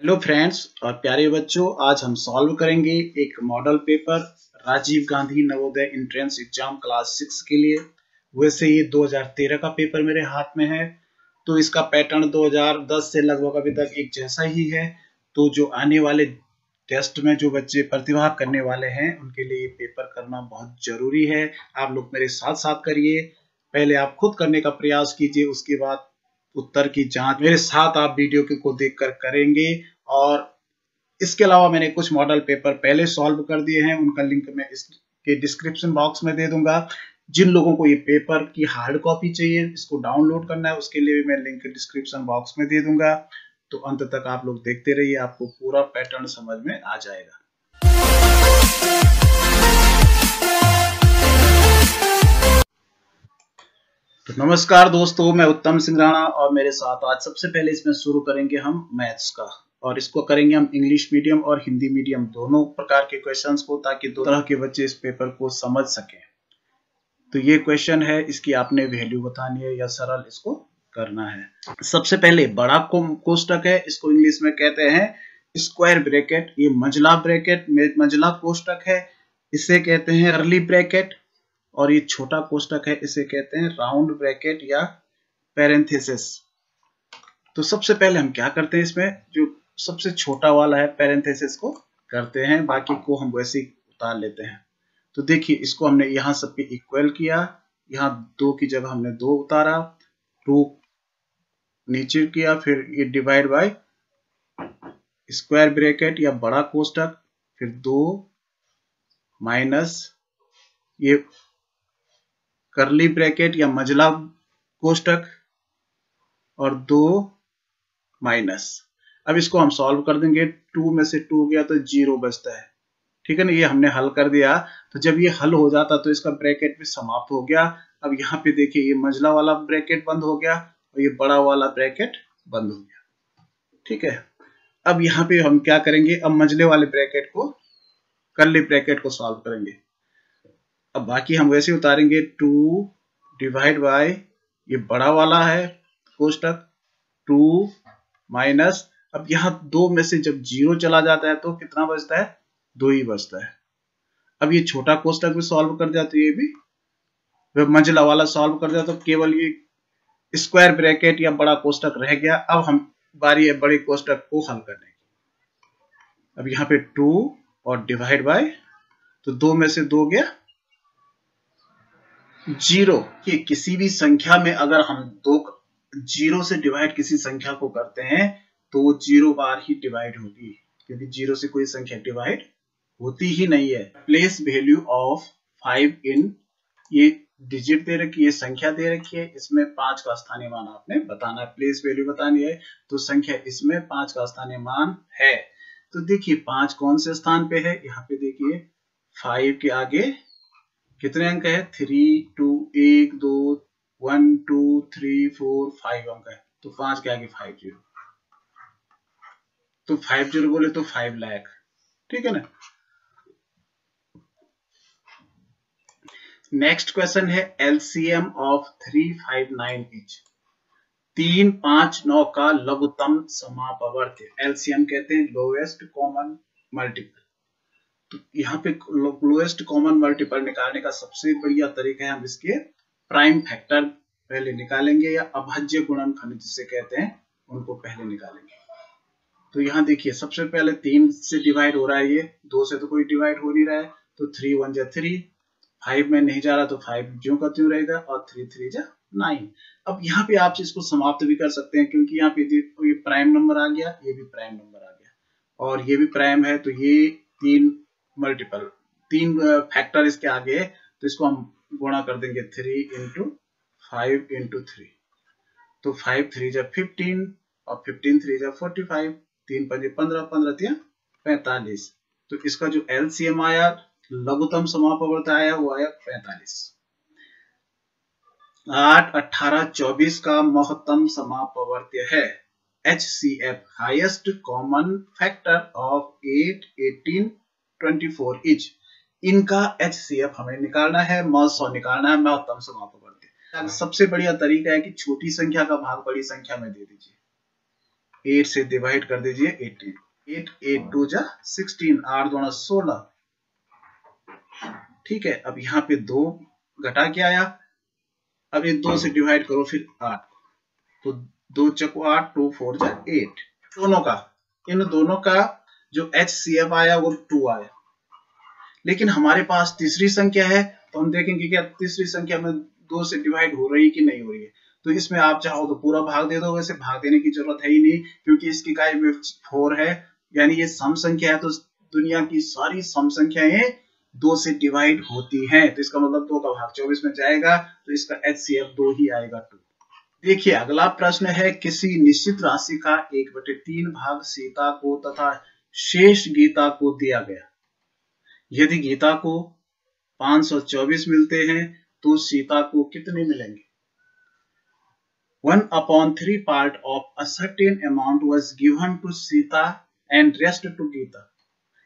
Hello friends और प्यारे बच्चों, आज हम सॉल्व करेंगे एक model paper Rajiv Gandhi Navodaya entrance exam class 6 के लिए। वैसे ये 2013 का पेपर मेरे हाथ में है, तो इसका पैटर्न 2010 से लगभग अभी तक एक जैसा ही है। तो जो आने वाले टेस्ट में जो बच्चे प्रतिभा करने वाले हैं उनके लिए ये पेपर करना बहुत जरूरी है। आप लोग मेरे साथ साथ करिए। पहले आप खुद करने का प्रयास कीजिए, उसके बाद उत्तर की जांच मेरे साथ आप वीडियो को देखकर करेंगे। और इसके अलावा मैंने कुछ मॉडल पेपर पहले सॉल्व कर दिए हैं, उनका लिंक मैं इसके डिस्क्रिप्शन बॉक्स में दे दूंगा। जिन लोगों को ये पेपर की हार्ड कॉपी चाहिए, इसको डाउनलोड करना है, उसके लिए भी मैं लिंक डिस्क्रिप्शन बॉक्स में दे दूंगा। तो अंत तक आप लोग देखते रहिए, आपको पूरा पैटर्न समझ में आ जाएगा। तो नमस्कार दोस्तों, मैं उत्तम सिंह राणा और मेरे साथ आज सबसे पहले इसमें शुरू करेंगे हम मैथ्स का, और इसको करेंगे हम इंग्लिश मीडियम और हिंदी मीडियम दोनों प्रकार के क्वेश्चंस को, ताकि दो तरह के बच्चे इस पेपर को समझ सकें। तो ये क्वेश्चन है, इसकी आपने वैल्यू बतानी है या सरल इसको करना है। सबसे पहले बड़ा कोष्टक है, इसको इंग्लिश में कहते हैं स्क्वायर ब्रैकेट। ये मंझला ब्रैकेट मंझला कोष्टक है, इसे कहते हैं कर्ली ब्रैकेट। और ये छोटा कोष्टक है, इसे कहते हैं राउंड ब्रैकेट या पैरेंथेसिस। तो सबसे पहले हम क्या करते हैं, इसमें जो सबसे छोटा वाला है पैरेंथेसिस को करते हैं, बाकी को हम वैसे ही उतार लेते हैं। तो देखिए, इसको हमने यहाँ सब पे इक्वल किया, यहाँ 2 की जगह हमने 2 उतारा, 2 नीचे किया, फिर ये डिवाइड बाय स्क्वायर ब्रैकेट या बड़ा कोष्टक, फिर 2 माइनस ये कर्ली ब्रैकेट या मंझला कोष्टक और 2 माइनस। अब इसको हम सॉल्व कर देंगे। 2 में से 2 गया तो 0 बचता है, ठीक है ना। ये हमने हल कर दिया। तो जब ये हल हो जाता तो इसका ब्रैकेट भी समाप्त हो गया। अब यहाँ पे देखिए, ये मंझला वाला ब्रैकेट बंद हो गया और ये बड़ा वाला ब्रैकेट बंद हो गया, ठीक है। अब यहाँ पे हम क्या करेंगे, अब मंझले वाले ब्रैकेट को कर्ली ब्रैकेट को सॉल्व करेंगे। अब बाकी हम वैसे उतारेंगे, 2 डिवाइड बाय ये बड़ा वाला है कोष्टक, 2 माइनस। अब यहाँ 2 में से जब 0 चला जाता है तो कितना बचता है, 2 ही बचता है। अब ये छोटा कोष्टक भी सॉल्व कर दिया तो ये भी मंझला वाला सॉल्व कर दिया, तो केवल ये स्क्वायर ब्रैकेट या बड़ा कोष्टक रह गया। अब हम बारी है बड़े कोष्टक को हल करने की। अब यहाँ पे 2 और डिवाइड बाय, तो 2 में से 2 गया 0। कि किसी भी संख्या में अगर हम 0 से डिवाइड किसी संख्या को करते हैं तो वो 0 बार ही डिवाइड होगी, क्योंकि 0 से कोई संख्या डिवाइड होती ही नहीं है। प्लेस वैल्यू ऑफ 5 इन, ये डिजिट दे रखी है, संख्या दे रखी है, इसमें 5 का स्थानीय मान आपने बताना है, प्लेस वैल्यू बतानी है। तो संख्या इसमें 5 का स्थानीय मान है। तो देखिए 5 कौन से स्थान पे है, यहाँ पे देखिए 5 के आगे कितने अंक है, 3 2 1 2 1 2 3 4 5 अंक है। तो 5 के आगे 5 0, तो 5 0 बोले तो 5 लाख, ठीक है ना। नेक्स्ट क्वेश्चन है एलसीएम ऑफ 3 5 9 इच। 3 5 9 का लघुत्तम समापवर्त। एलसीएम कहते हैं लोएस्ट कॉमन मल्टीपल। तो यहाँ पे लोएस्ट कॉमन मल्टीपल निकालने का सबसे बढ़िया तरीका है, हम इसके प्राइम फैक्टर पहले निकालेंगे या अभाज्य गुणनखंड जिसे कहते हैं उनको पहले निकालेंगे। तो यहाँ देखिए, सबसे पहले 3 से डिवाइड हो रहा है, ये 2 से तो कोई डिवाइड हो नहीं रहा है, तो 3 1 जा 3, 5 में नहीं जा रहा तो 5 ज्यों का त्यों रहेगा, और 3 3 जा 9। अब यहाँ पे आप इसको समाप्त भी कर सकते हैं, क्योंकि यहाँ पे ये प्राइम नंबर आ गया, ये भी प्राइम नंबर आ गया और ये भी प्राइम है, तो ये 3 मल्टीपल 3 फैक्टर इसके आगे है, तो इसको हम गुणा कर देंगे 3 इंटू 5 इंटू 3। तो 5 3 जा 15 और 15 3 जा 45, 3 5 15, 15 3 45। तो इसका जो एलसीएम आया, लघुत्तम समापवर्त आया, वो आया 45। 8 18 24 का महत्तम समापवर्त्य है HCF, highest common factor of 8 18 24 etch. इनका HCF हमें निकालना है, महत्तम निकालना है, महत्तम समापवर्त्य। सबसे बढ़िया तरीका है कि छोटी संख्या का भाग बड़ी संख्या में दे दीजिए। 8 से डिवाइड कर दीजिए 18, 8 8 2 जा 16, 8 2 16। ठीक है, अब यहाँ पे 2 घटा के आया, अब ये 2 से डिवाइड करो फिर 8, तो 2 चको 8, 2 4 जा 8। दोनों का, इन दोनों का जो HCF आया वो 2 आया, लेकिन हमारे पास तीसरी संख्या है, तो हम देखेंगे क्या तीसरी संख्या में 2 से डिवाइड हो रही है कि नहीं हो रही है। तो इसमें आप चाहो तो पूरा भाग दे दो, वैसे भाग देने की जरूरत है ही नहीं, क्योंकि इसकी काय में 4 है, यानी ये सम संख्या है, तो दुनिया की सारी सम संख्याएं 2 से डिवाइड होती हैं, तो इसका मतलब 2 का भाग 24 में जाएगा, तो इसका HCF 2 ही आएगा, 2। देखिए अगला प्रश्न है, किसी निश्चित राशि का 1/3 भाग सीता को तथा शेष गीता को दिया गया। यदि गीता को 524 मिलते हैं तो सीता को कितने मिलेंगे? 1/3 part of a certain amount was given to Sita and rest to Geeta.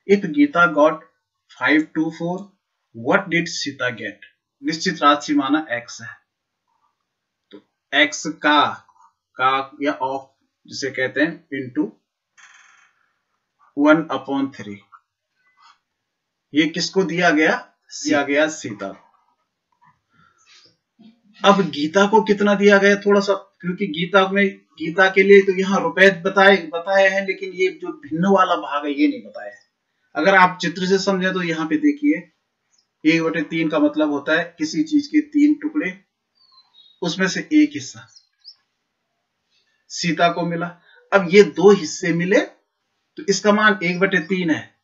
If Geeta got 524, what did Sita get? निश्चित राशि माना x है, तो x का या ऑफ जिसे कहते हैं इंटू 1/3, ये किसको दिया गया? दिया गया सीता। अब गीता को कितना दिया गया, थोड़ा सा, क्योंकि गीता के लिए तो यहाँ रुपए बताए हैं, लेकिन ये जो भिन्न वाला भाग है ये नहीं बताया है। अगर आप चित्र से समझे तो यहाँ पे देखिए 1/3 का मतलब होता है किसी चीज के 3 टुकड़े, उसमें से एक हिस्सा सीता को मिला। अब ये 2 हिस्से मिले तो इसका मान 1/3 है,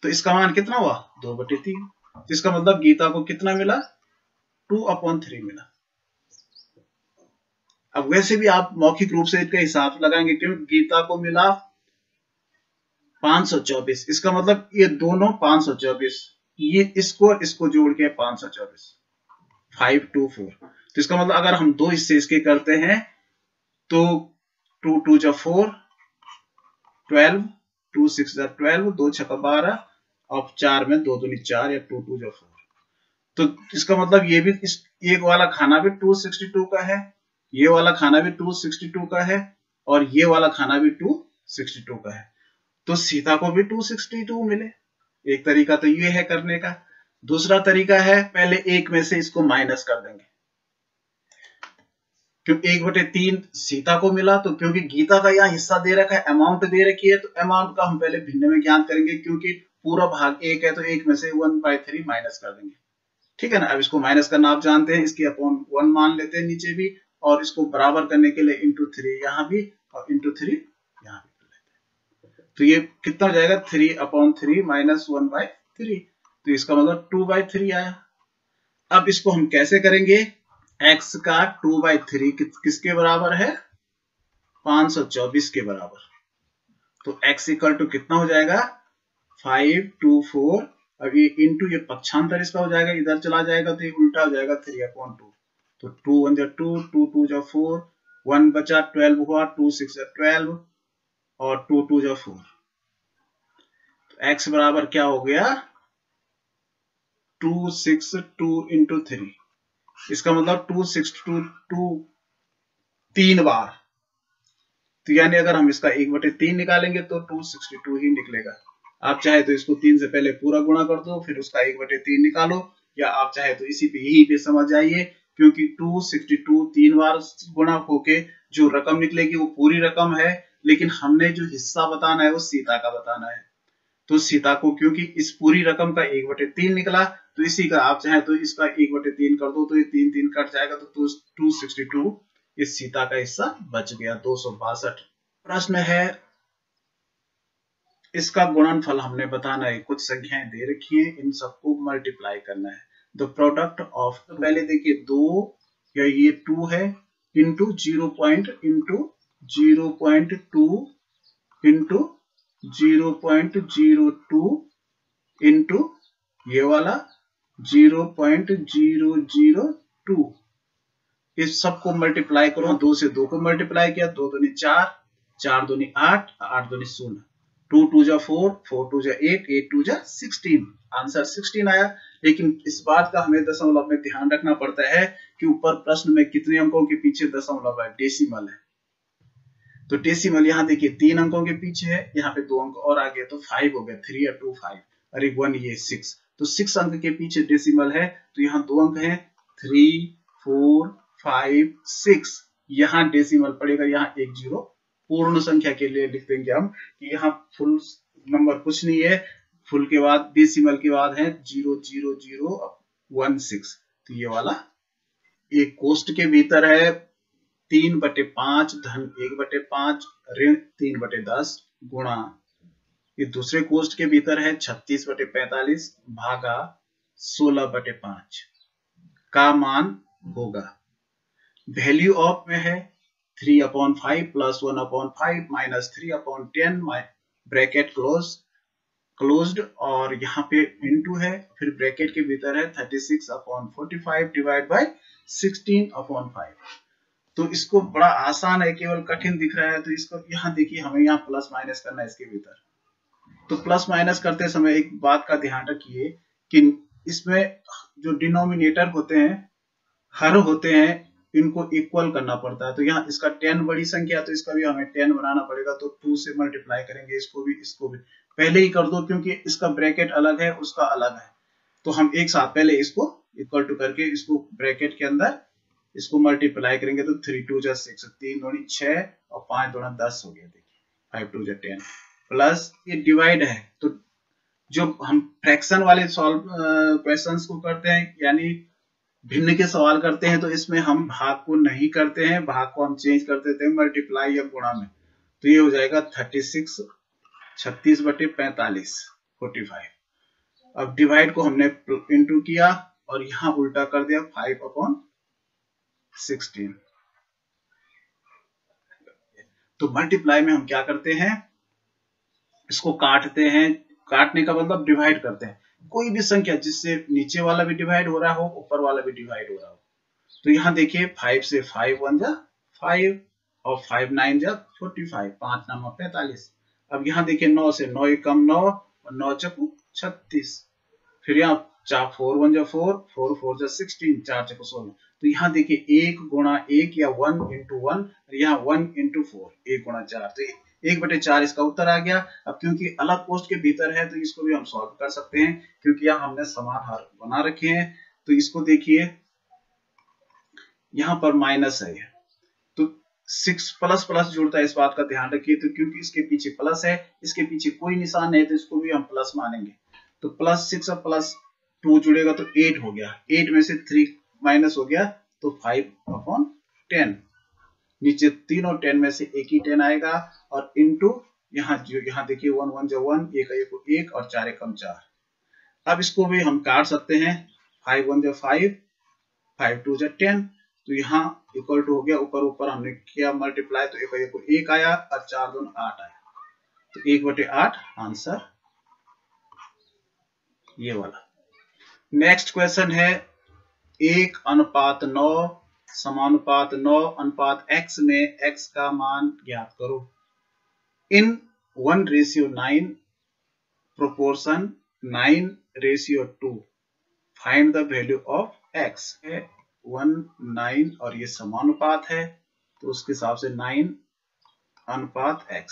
तो इसका मान कितना हुआ? 2/3। तो इसका मतलब गीता को कितना मिला? 2/3 मिला। अब वैसे भी आप मौखिक रूप से इसका हिसाब लगाएंगे, क्योंकि गीता को मिला 524, इसका मतलब ये दोनों 524, ये इसको जोड़ के 524, 524। तो इसका मतलब अगर हम 2 हिस्से इसके करते हैं तो 2 2 जा 4, 12, 2 6 जा 12, 2 6 12, और 4 में 2 दूनी 4 या 2 2 जा 4। तो इसका मतलब ये भी इस एक वाला खाना भी 262 का है, ये वाला खाना भी 262 का है, और ये वाला खाना भी 262 का है, तो सीता को भी 262 मिले। एक तरीका तो ये है करने का। दूसरा तरीका है, पहले एक में से इसको माइनस कर देंगे, क्योंकि 1/3 सीता को मिला, तो क्योंकि गीता का यहाँ हिस्सा दे रखा है, अमाउंट दे रखी है, तो अमाउंट का हम पहले भिन्न में ज्ञात करेंगे, क्योंकि पूरा भाग 1 है, तो 1 में से 1/3 माइनस कर देंगे। ठीक है ना। अब इसको माइनस करना आप जानते हैं, इसकी अपॉन 1 मान लेते हैं नीचे भी, और इसको बराबर करने के लिए इंटू 3 यहाँ भी और इंटू 3 यहाँ भी कर लेते हैं। तो ये कितना हो जाएगा? 3/3 माइनस 1/3, तो इसका मतलब 2/3 आया। अब इसको हम कैसे करेंगे? x का 2/3 किसके बराबर है? 524 के बराबर। तो x इक्वल टू कितना हो जाएगा? 524। अब ये इंटू ये पक्षांतर इसका हो जाएगा, इधर चला जाएगा तो ये उल्टा हो जाएगा 3/2। तो 2 1 जा 2, 2 2 जा 4, 1 बचा 12 हुआ, 2 6 जा 12 और 2 2 जा 4। तो x बराबर क्या हो गया? 262 इंटू 3। इसका मतलब 262 3 बार, तो यानी अगर हम इसका 1/3 निकालेंगे तो 262 ही निकलेगा। आप चाहे तो इसको 3 से पहले पूरा गुणा कर दो, फिर उसका 1/3 निकालो, या आप चाहे तो इसी पे यही पे समझ जाइए, क्योंकि 262 3 बार गुणा होके जो रकम निकलेगी वो पूरी रकम है, लेकिन हमने जो हिस्सा बताना है वो सीता का बताना है। तो सीता को क्योंकि इस पूरी रकम का 1/3 निकला, तो इसी का आप चाहे तो इसका 1/3 कर दो, तो ये 3 3 कट जाएगा, तो 262 इस सीता का हिस्सा बच गया, 262। प्रश्न है, इसका गुणनफल हमने बताना है, कुछ संख्याएं दे रखी हैं, इन सबको मल्टीप्लाई करना है। द प्रोडक्ट ऑफ, तो पहले देखिए 2 या ये 2 है, इंटू 0.2 इंटू 0.02 इंटू ये वाला 0.002, इस सबको मल्टीप्लाई करो। 2 से 2 को मल्टीप्लाई किया, 2 दूनी 4, 4 दूनी 8, 8 दूनी 16, 2 2 जा 4, 4 2 जा 8, 8 2 जा 16, आंसर 16 आया। लेकिन इस बात का हमें दशमलव में ध्यान रखना पड़ता है कि ऊपर प्रश्न में कितने अंकों के पीछे दशमलव है, डेसिमल है। तो डेसिमल यहाँ देखिए 3 अंकों के पीछे है, यहाँ पे 2 अंक और आ गए तो 5 हो गया, 3 और 2 5 और एक 1 ये 6, तो 6 अंक के पीछे डेसिमल है, तो यहाँ 2 अंक है 3 4 5 6, यहाँ डेसिमल पड़ेगा, यहाँ एक जीरो पूर्ण संख्या के लिए लिख देंगे हम कि यहाँ फुल नंबर कुछ नहीं है, फुल के बाद डेसिमल के बाद है 00016, तो ये वाला एक कोष्ठ के भीतर है 3/5 धन 1/5 ऋण 3/10 गुणा, ये दूसरे कोष्ठ के भीतर है 36/45 भागा 16/5 का मान होगा। वैल्यू ऑफ में है 3/5 प्लस 1/5 माइनस 3/10 ब्रैकेट क्लोज्ड और यहाँ पे इनटू है, फिर ब्रैकेट के भीतर है 36/45 डिवाइड बाय 16/5। तो इसको बड़ा आसान है, केवल कठिन दिख रहा है तो इसको यहाँ देखिए हमें यहाँ प्लस माइनस करना है इसके भीतर। तो प्लस माइनस करते समय एक बात का ध्यान रखिए कि इसमें जो डिनोमिनेटर होते हैं, हर होते हैं, इनको इक्वल करना पड़ता है। तो यहाँ इसका 10 बड़ी संख्या, तो इसका भी हमें 10 बनाना पड़ेगा, तो 2 से मल्टीप्लाई करेंगे, इसको भी पहले ही कर दो क्योंकि इसका ब्रैकेट अलग है उसका अलग है, तो हम एक साथ पहले इसको इक्वल टू करके इसको ब्रैकेट के अंदर इसको मल्टीप्लाई करेंगे, तो 3 2 जा 6, 3 दूनी 6 और 5 दूना 10 हो गया, देखिए 5 2 जा 10 प्लस ये डिवाइड है। तो जो हम फ्रैक्शन वाले सॉल्व क्वेश्चंस को करते हैं यानी भिन्न के सवाल करते हैं, तो इसमें हम भाग को नहीं करते हैं, भाग को हम चेंज कर देते हैं मल्टीप्लाई या गुणा में, तो ये हो जाएगा 36/45 45। अब डिवाइड को हमने इनटू किया और यहाँ उल्टा कर दिया 5/16। तो मल्टीप्लाई में हम क्या करते हैं, इसको काटते हैं, काटने का मतलब डिवाइड करते हैं, कोई भी संख्या जिससे नीचे वाला भी डिवाइड हो रहा हो ऊपर वाला भी डिवाइड हो रहा हो। तो यहाँ देखिए 5 से 5 1 जा 5 और 5 9 जा 45, 5 9 45। अब यहाँ देखिए 9 से 9 कम 9 और 9 चकू 36, फिर यहाँ 4 1 जा 4 4 4 जा 16, 4 चकू 16। तो यहाँ देखिए 1 गुणा 1 या 1 into 1, यहाँ 1 into 4, 1 गुणा 4, तो 1/4 इसका उत्तर आ गया। अब क्योंकि अलग कोष्ठ के भीतर है तो इसको भी हम सॉल्व कर सकते हैं क्योंकि यहाँ हमने समान हर बना रखे हैं। तो इसको देखिए यहाँ पर माइनस है, तो 6 प्लस प्लस जुड़ता है, इस बात का ध्यान रखिए। तो क्योंकि इसके पीछे प्लस है, इसके पीछे कोई निशान है, तो इसको भी हम प्लस मानेंगे। तो +6 और +2 जुड़ेगा तो 8 हो गया, 8 में से 3 माइनस हो गया तो 5/10। नीचे 3 और 10 में से एक ही 10 आएगा और इनटू यहाँ देखिए 1 1 जो 1, 1 1 और 4 1 4। अब इसको भी हम काट सकते हैं, 5 1 जो 5, 5 2 जो 10, तो यहाँ इक्वल टू हो गया, ऊपर ऊपर हमने किया मल्टीप्लाई, तो 1 1 आया और 4 2 8 आया, तो 1/8 आंसर ये वाला। नेक्स्ट क्वेश्चन है 1:9 समानुपात 9 x में x का मान ज्ञात करो। इन 1:9 proportion 9:2 find the value of x है 1 9 और ये समानुपात है, तो उसके हिसाब से 9:x।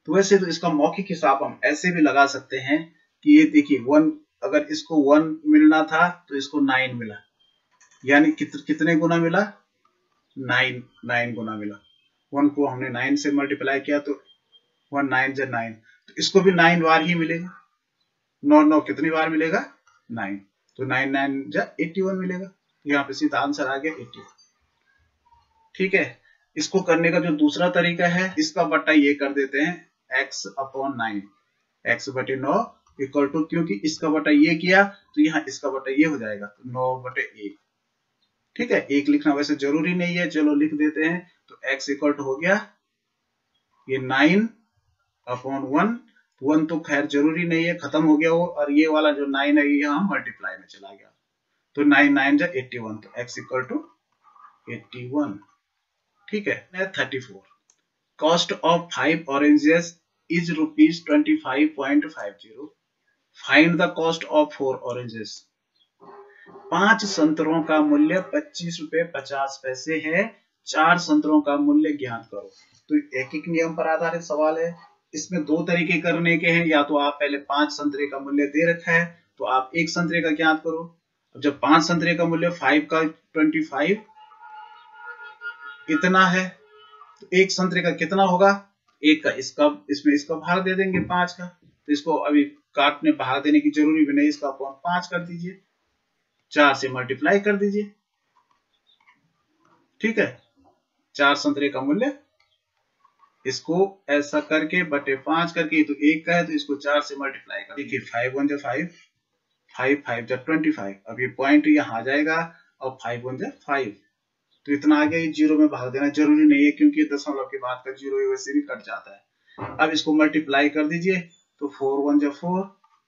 तो वैसे तो इसका मौखिक हिसाब हम ऐसे भी लगा सकते हैं कि ये देखिए 1, अगर इसको 1 मिलना था तो इसको 9 मिला, यानी कितने गुना मिला, 9 गुना मिला। 1 को हमने 9 से मल्टीप्लाई किया तो 1 9 जा 9, तो इसको भी 9 बार ही मिलेगा। 9 9 कितनी बार मिलेगा, 9, तो 9 9 जा 81 मिलेगा। यहाँ पे सीधा आंसर आ गया 81। ठीक है, इसको करने का जो दूसरा तरीका है, इसका बट्टा ये कर देते हैं x/9, x/9 इक्वल टू, क्योंकि इसका बटा ये किया तो यहाँ इसका बटा ये हो जाएगा, तो 9/1। ठीक है, 1 लिखना वैसे जरूरी नहीं है, चलो लिख देते हैं। तो x इक्वल टू हो गया ये 9/1, 1 तो खैर जरूरी नहीं है, खत्म हो गया वो, और ये वाला जो 9 है ये यहाँ मल्टीप्लाई में चला गया, तो 9 9 जा 81, तो x इक्वल टू 81। ठीक है, 34 cost of 5 oranges is ₹25.50। Find the cost of 4 oranges. 5 संतरों का मूल्य ₹25.50 है, 4 संतरों का मूल्य ज्ञात करो। तो तो एक एक नियम पर आधारित सवाल है। इसमें दो तरीके करने के हैं, या तो आप पहले 5 संतरे का मूल्य दे रखा है तो आप एक संतरे का ज्ञात करो। अब जब 5 संतरे का मूल्य 5 का 25 इतना है तो एक संतरे का कितना होगा, एक का इसमें इसका भाग दे देंगे 5 का, तो इसको अभी काटने भाग देने की जरूरी भी नहीं, इसका अपॉन 5 कर दीजिए, 4 से मल्टीप्लाई कर दीजिए। ठीक है, 4 संतरे का मूल्य, इसको ऐसा करके बटे 5 करके, तो एक का है तो इसको 4 से मल्टीप्लाई कर देखिए, 5 1 5, 5 5 25। अब ये पॉइंट यहाँ आ जाएगा और 5 1 5, तो इतना आ गया। ये जीरो में भाग देना जरूरी नहीं है क्योंकि दशमलव के बाद का जीरो वैसे भी कट जाता है। अब इसको मल्टीप्लाई कर दीजिए, तो 4 1 4,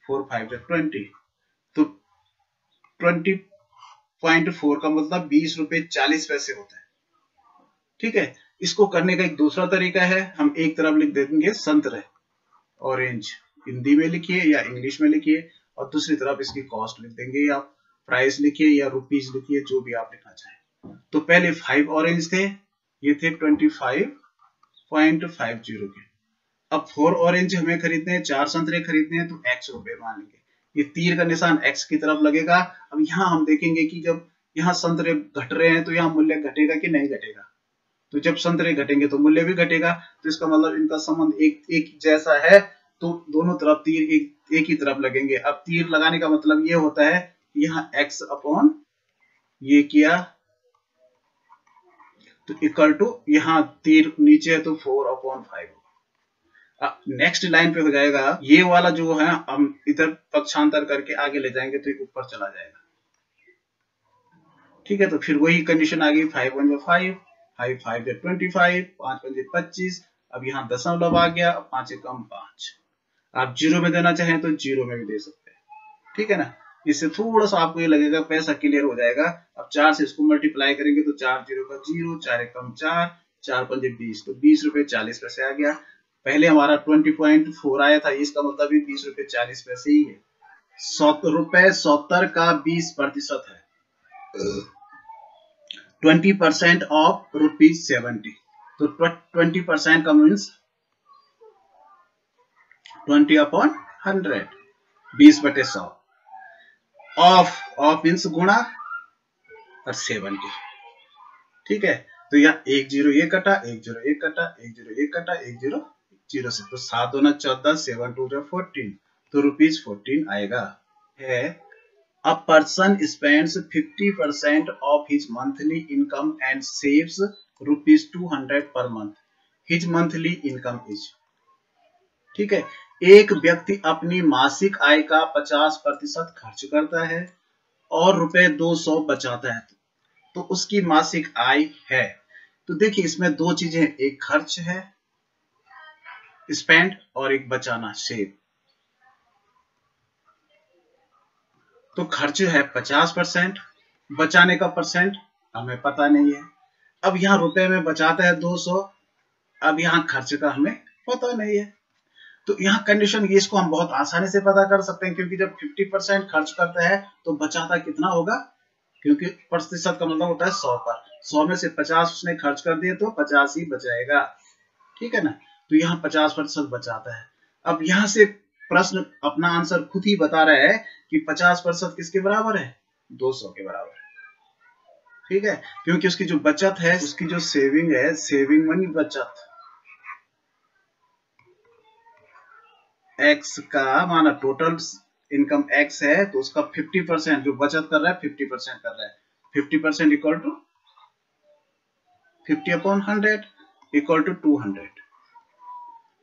4 5 20, तो 20.4 का मतलब 20 रुपए 40 पैसे होता है। ठीक है, इसको करने का एक दूसरा तरीका है, हम एक तरफ लिख देंगे संतरे, ऑरेंज, हिंदी में लिखिए या इंग्लिश में लिखिए, और दूसरी तरफ इसकी कॉस्ट लिख देंगे, या प्राइस लिखिए या रुपीज लिखिए, जो भी आप लिखना चाहें। तो पहले 5 ऑरेंज थे, ये थे 25.50 के। अब 4 ऑरेंज हमें खरीदने हैं, 4 संतरे खरीदने हैं, तो x रुपए मान लेंगे, ये तीर का निशान x की तरफ लगेगा। अब यहाँ हम देखेंगे कि जब यहाँ संतरे घट रहे हैं तो यहाँ मूल्य घटेगा कि नहीं घटेगा, तो जब संतरे घटेंगे तो मूल्य भी घटेगा, तो इसका मतलब इनका संबंध एक जैसा है, तो दोनों तरफ तीर एक ही तरफ लगेंगे। अब तीर लगाने का मतलब ये होता है, यहाँ x अपॉन ये किया तो इक्वल टू, यहाँ तीर नीचे है तो 4/5। नेक्स्ट लाइन पे हो जाएगा, ये वाला जो है हम इधर पक्षांतर करके आगे ले जाएंगे तो ये ऊपर चला जाएगा। ठीक है, तो फिर वही कंडीशन आ गई, 5 1 5, 5 5 25, 5 5 25। अब यहाँ दशमलव आ गया, 5 कम 5। आप जीरो में देना चाहें तो जीरो में भी दे सकते हैं। ठीक है ना, इससे थोड़ा सा आपको ये लगेगा पैसा क्लियर हो जाएगा। अब 4 से इसको मल्टीप्लाई करेंगे तो 4 0 का 0, 4 कम 4, 4 5 20, तो 20 रुपए 40 पैसे आ गया। पहले हमारा 20.4 आया था, इसका मतलब भी 20 रुपए 40 पैसे ही है। 70 का 20% है, 20% ऑफ ₹70, तो 20% का मीन्स 20/100, 20/100। ऑफ मीन्स गुणा और 70। ठीक है, तो यहाँ 1 0 ये कटा, 1 0 1 कटा, 1 0 1 कटा, 1 0 0 से, तो 7 2 14, 7 2 14, तो ₹14 आएगा। है, a person spends 50% of his monthly income and saves ₹200 per month. His monthly income is। ठीक है, एक व्यक्ति अपनी मासिक आय का 50% खर्च करता है और ₹200 बचाता है, तो उसकी मासिक आय है। तो देखिए इसमें दो चीजें, एक खर्च है स्पेंड और एक बचाना सेव। तो खर्च है 50%, बचाने का परसेंट हमें पता नहीं है। अब यहाँ रुपए में बचाता है 200, अब यहाँ खर्च का हमें पता नहीं है, तो यहाँ कंडीशन ये, इसको हम बहुत आसानी से पता कर सकते हैं, क्योंकि जब 50% खर्च करता है तो बचाता कितना होगा, क्योंकि प्रतिशत का मतलब होता है 100 पर, 100 में से 50 उसने खर्च कर दिए तो 50 ही बचाएगा। ठीक है ना, तो यहाँ 50% बचाता है। अब यहाँ से प्रश्न अपना आंसर खुद ही बता रहा है कि 50% किसके बराबर है, 200 के बराबर है। ठीक है, क्योंकि उसकी जो बचत है, उसकी जो सेविंग है, सेविंग मनी बचत, x का माना टोटल इनकम x है, तो उसका 50% जो बचत कर रहा है 50% कर रहा है, 50% इक्वल टू 50/100 इक्वल टू 200,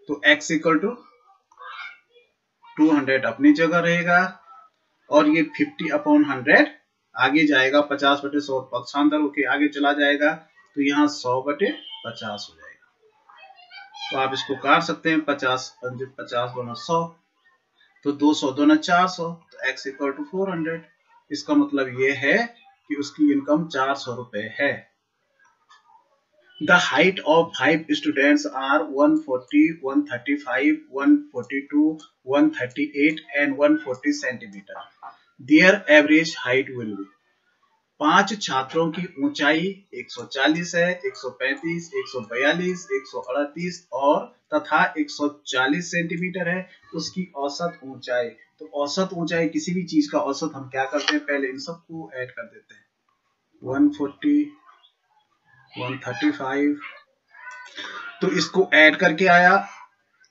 तो x इक्वल टू 200 अपनी जगह रहेगा, और ये 50/100 आगे जाएगा, 50/100 पक्षांतर होके आगे चला जाएगा, तो यहाँ 100/50 हो जाएगा। तो आप इसको काट सकते हैं, 50 50 दोनों 100, तो 200 दोनों 400, तो x इक्वल टू 400। इसका मतलब ये है कि उसकी इनकम 400 रुपए है। The height of 5 students are 140, 135, 142, 138 and 140 centimeter. Their average height will be। 5 छात्रों की ऊंचाई 140 है, 135, 142, 138 और तथा 140 सेंटीमीटर है। उसकी औसत ऊंचाई, तो औसत ऊंचाई किसी भी चीज का औसत हम क्या करते हैं, पहले इन सबको ऐड कर देते हैं। 140, 135, तो इसको ऐड करके आया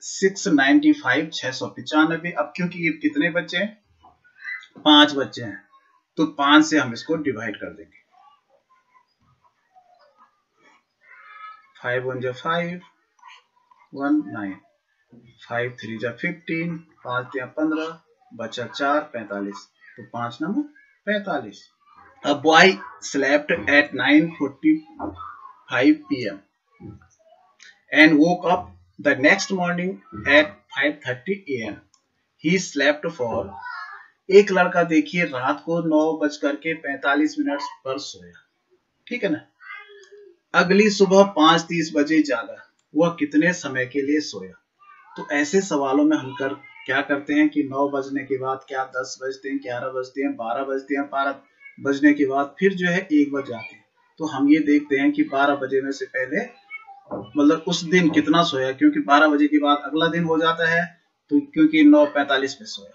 695, 695। अब क्योंकि ये कितने बच्चे हैं, 5 बच्चे हैं, तो 5 से हम इसको डिवाइड कर देंगे। 5 1 जा 5, 1 9, 5 3 जा 15, 5 या 15, बचा 4, 45, तो 5 number 45। A boy slept at 9:45 p.m. and woke up the next morning at 5:30 a.m. He slept for, एक लड़का देखिए रात को 9:45 पर सोया, ठीक है ना। अगली सुबह 5:30 बजे जागा, वह कितने समय के लिए सोया। तो ऐसे सवालों में हम क्या करते हैं कि 9 बजने के बाद क्या 10 बजते हैं, 11 बजते हैं, 12 बजते हैं, 12 बजने के बाद फिर जो है 1 बज जाते हैं। तो हम ये देखते हैं कि 12 बजे में से पहले मतलब उस दिन कितना सोया, क्योंकि 12 बजे के बाद अगला दिन हो जाता है, तो क्योंकि 9:45 में सोया।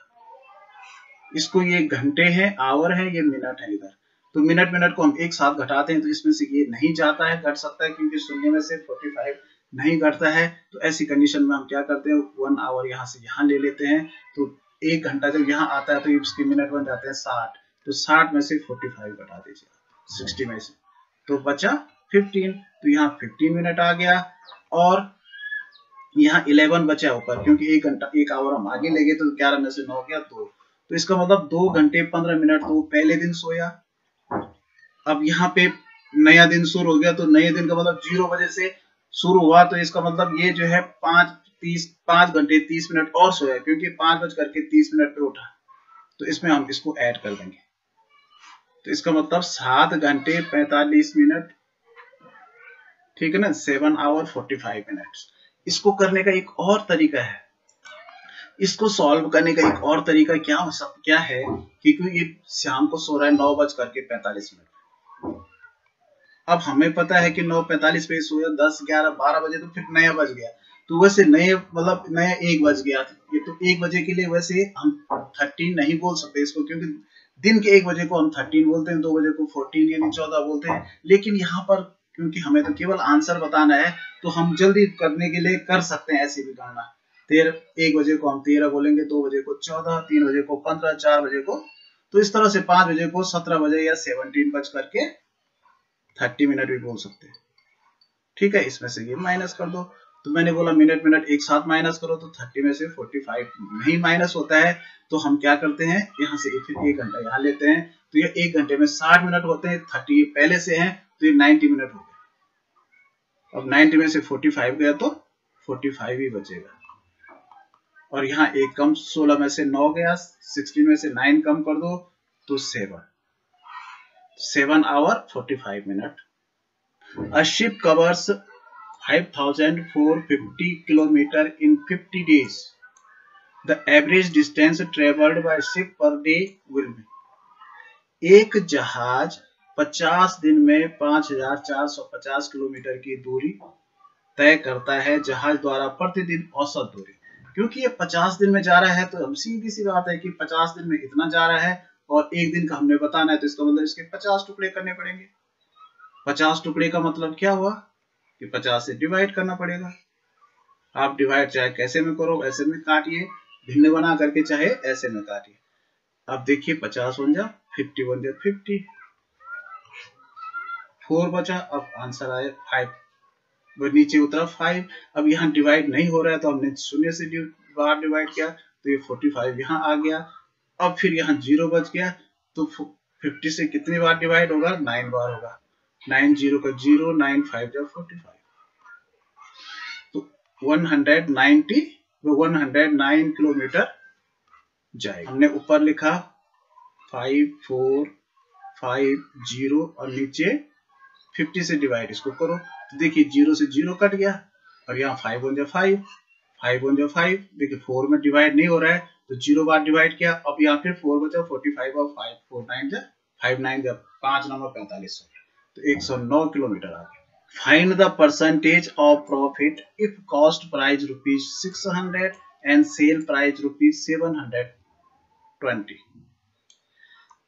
इसको ये घंटे हैं, आवर है, ये मिनट है इधर। तो मिनट को हम एक साथ घटाते हैं, तो इसमें से ये नहीं जाता है, घट सकता है, क्योंकि शून्य में से 45 नहीं घटता है। तो ऐसी कंडीशन में हम क्या करते हैं, 1 आवर यहाँ से यहाँ ले लेते हैं। तो 1 घंटा जब यहाँ आता है तो इसके मिनट बन जाते हैं 60, तो 60 में से 45 घटा दीजिए 60 में से, तो बचा 15। तो यहाँ 15 मिनट आ गया और यहाँ 11 बचा ऊपर, क्योंकि 1 घंटा 1 आवर हम आगे ले गए, तो 11 में से 9 गया 2, तो इसका मतलब 2 घंटे 15 मिनट तो पहले दिन सोया। अब यहाँ पे नया दिन शुरू हो गया, तो नए दिन का मतलब 0 बजे से शुरू हुआ, तो इसका मतलब ये जो है 5 घंटे 30 मिनट और सोया, क्योंकि 5:30 पे उठा। तो इसमें हम इसको ऐड कर देंगे, तो इसका मतलब 7 घंटे 45 मिनट, ठीक है ना, 7 आवर 45 मिनट्स। इसको करने का एक और तरीका है, इसको सॉल्व करने का एक और तरीका क्या है, क्योंकि ये शाम को सो रहा है 9:45 मिनट। अब हमें पता है कि 9:45 पे सोया, 10 11 12 बजे तो फिर नया बज गया, तो वैसे नए मतलब नया 1 बज गया, ये तो 1 बजे के लिए वैसे हम 13 नहीं बोल सकते इसको, क्योंकि दिन के 1 बजे को हम 13 बोलते हैं, 2 बजे को 14 यानी 14 बोलते हैं। लेकिन यहाँ पर क्योंकि हमें तो केवल आंसर बताना है, तो हम जल्दी करने के लिए कर सकते हैं ऐसी भी गणना। 1 बजे को हम 13 बोलेंगे, 2 बजे को 14, 3 बजे को 15, 4 बजे को, तो इस तरह से 5 बजे को 17 बजे या 17 बज करके 30 मिनट भी बोल सकते हैं, ठीक है। इसमें से ये माइनस कर दो, तो मैंने बोला मिनट एक साथ माइनस करो, तो 30 में से 45 नहीं माइनस होता है, तो हम क्या करते हैं, यहाँ से फिर 1 घंटा यहाँ लेते हैं, तो ये 1 घंटे में 60 मिनट होते हैं, 30 पहले से हैं, तो ये 90 मिनट हो गए। अब 90 में से 45 गया तो 45 ही बचेगा, और यहाँ 1 कम, 16 में से 9 गया, 16 में से 9 कम कर दो तो 7 hour 45 minute. A ship covers 5,450 kilometers in 50 days. The average distance traveled by ship per day will be. एक जहाज 50 दिन में 5,450 किलोमीटर की दूरी तय करता है जहाज द्वारा प्रतिदिन औसत दूरी। क्योंकि ये 50 दिन में जा रहा है, तो हम सीधी सी बात है कि 50 दिन में इतना जा रहा है, और 1 दिन का हमने बताना है, तो इसका मतलब इसके 50 टुकड़े करने पड़ेंगे। 50 टुकड़े का मतलब क्या हुआ कि 50 से डिवाइड करना पड़ेगा। आप डिवाइड चाहे कैसे में करो, ऐसे में काटिए, भिन्न बना करके चाहे ऐसे में काटिए। अब देखिए 50 1 जा 50, 1 जा 50, 4 बचा, अब आंसर आया 5, वो नीचे उतरा 5। अब यहाँ डिवाइड नहीं हो रहा है, तो हमने 0 से बार डिवाइड किया, तो ये 45 यहाँ आ गया। अब फिर यहाँ 0 बच गया, तो 50 से कितनी बार डिवाइड होगा, 9 बार होगा। 9 0 का 0, 9 5 जा 45, तो 109 किलोमीटर जाएगा। हमने ऊपर लिखा 5 4 5 0 और नीचे 50 से डिवाइड, इसको करो, तो देखिए 0 से 0 कट गया, और यहाँ 5 1 जा 5, 5 1 जा 5, देखिए 4 में डिवाइड नहीं हो रहा है, तो 0 बार डिवाइड किया, अब यहाँ फिर 4 बचा, 45 और 5 4 9 जा 5 9 जब 5 नंबर 45 हो गया, तो 109 किलोमीटर आ गया। Find the percentage of profit if cost price ₹600 and sale price ₹720।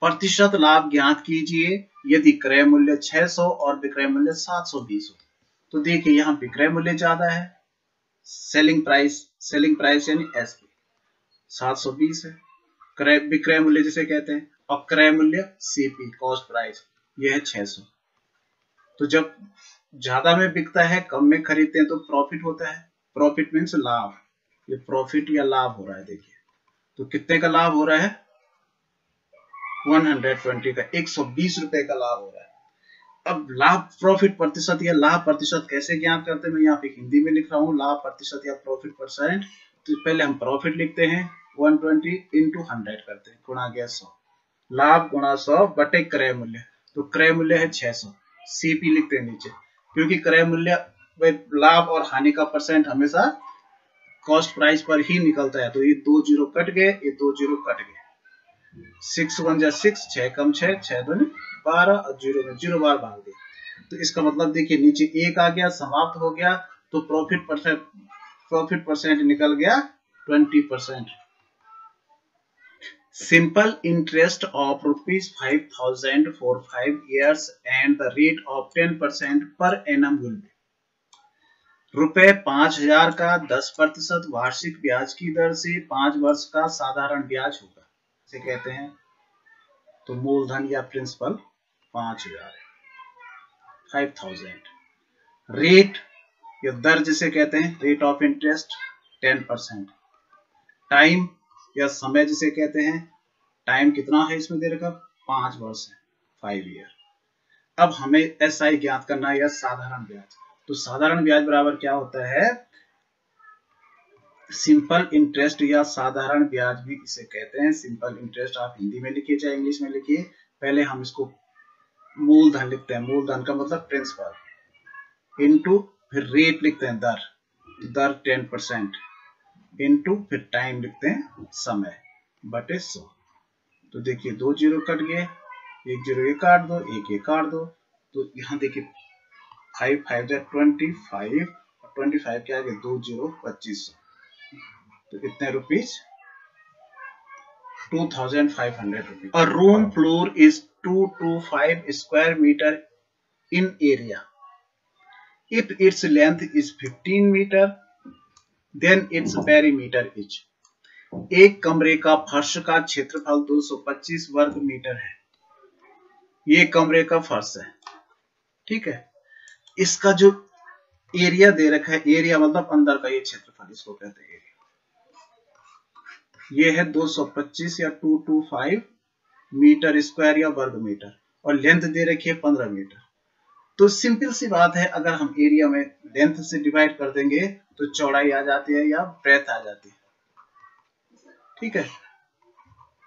प्रतिशत लाभ ज्ञात कीजिए यदि क्रय मूल्य 600 और विक्रय मूल्य 720 हो। तो देखिए यहाँ विक्रय मूल्य ज्यादा है, सेलिंग प्राइस यानी एसपी 720 है, क्रय विक्रय मूल्य जिसे कहते हैं, और क्रय मूल्य सीपी कॉस्ट प्राइस यह है 600। तो जब ज्यादा में बिकता है कम में खरीदते हैं तो प्रॉफिट होता है। प्रॉफिट मीन्स लाभ, ये प्रॉफिट या लाभ हो रहा है। देखिए तो कितने का लाभ हो रहा है, 120 का, 120 रुपए का लाभ हो रहा है। अब लाभ प्रॉफिट प्रतिशत या लाभ प्रतिशत कैसे ज्ञात करते हैं, मैं यहाँ पे हिंदी में लिख रहा हूँ लाभ प्रतिशत या प्रॉफिट परसेंट। तो पहले हम प्रॉफिट लिखते हैं 120 इंटू 100 करते हैं, गुणा गया 100, लाभ गुणा 100 बटे क्रय मूल्य। तो क्रय मूल्य है 600, सीपी लिखते हैं नीचे, क्योंकि क्रय मूल्य लाभ और हानि का परसेंट हमेशा कॉस्ट प्राइस पर ही निकलता है। तो ये 2 जीरो कट गए, ये 2 जीरो कट गए, 6 1 जा 6, 6 कम 6, 6 2 12 और जीरो में जीरो बार भाग दे। तो इसका मतलब देखिए नीचे 1 आ गया, समाप्त हो गया, तो प्रॉफिट परसेंट निकल गया 20%। Simple interest of ₹5,000 for 5 years and the rate of 10% per annum will be। रुपए 5,000 का 10% वार्षिक ब्याज की दर से 5 वर्ष का साधारण ब्याज होगा, इसे कहते हैं। तो मूलधन या प्रिंसिपल 5,000 है, 5,000। रेट या दर जिसे कहते हैं, रेट ऑफ इंटरेस्ट 10%। टाइम या समय जिसे कहते हैं, टाइम कितना है इसमें दे रखा, 5 वर्ष है, 5 ईयर। अब हमें एसआई ज्ञात करना है या साधारण ब्याज। तो साधारण ब्याज बराबर क्या होता है, सिंपल इंटरेस्ट या साधारण ब्याज भी इसे कहते हैं। सिंपल इंटरेस्ट आप हिंदी में लिखिए चाहे इंग्लिश में लिखिए। पहले हम इसको मूलधन लिखते हैं, मूलधन का मतलब प्रिंसिपल, इनटू फिर रेट लिखते हैं दर 10%, इनटू फिर टाइम लिखते हैं समय, बटे 100। तो देखिए 2 जीरो कट गए, 1 जीरो ये काट दो, 1 ये काट दो। तो यहाँ देखिए 5 5 जा 25 और 25 के आगे 2 जीरो 2500। तो कितने rupees, 2,500 rupees. A room floor is 2 to 5 square meter in area. If its length is 15 meter, then its perimeter is। एक कमरे का फर्श का क्षेत्रफल 225 वर्ग मीटर है। ये कमरे का फर्श है, ठीक है। इसका जो एरिया दे रखा है, एरिया मतलब अंदर का ये क्षेत्रफल, इसको कहते हैं एरिया। ये है 225 या 225 मीटर स्क्वायर या वर्ग मीटर, और लेंथ दे रखी है 15 मीटर। तो सिंपल सी बात है, अगर हम एरिया में लेंथ से डिवाइड कर देंगे तो चौड़ाई आ जाती है या ब्रेथ आ जाती है, ठीक है।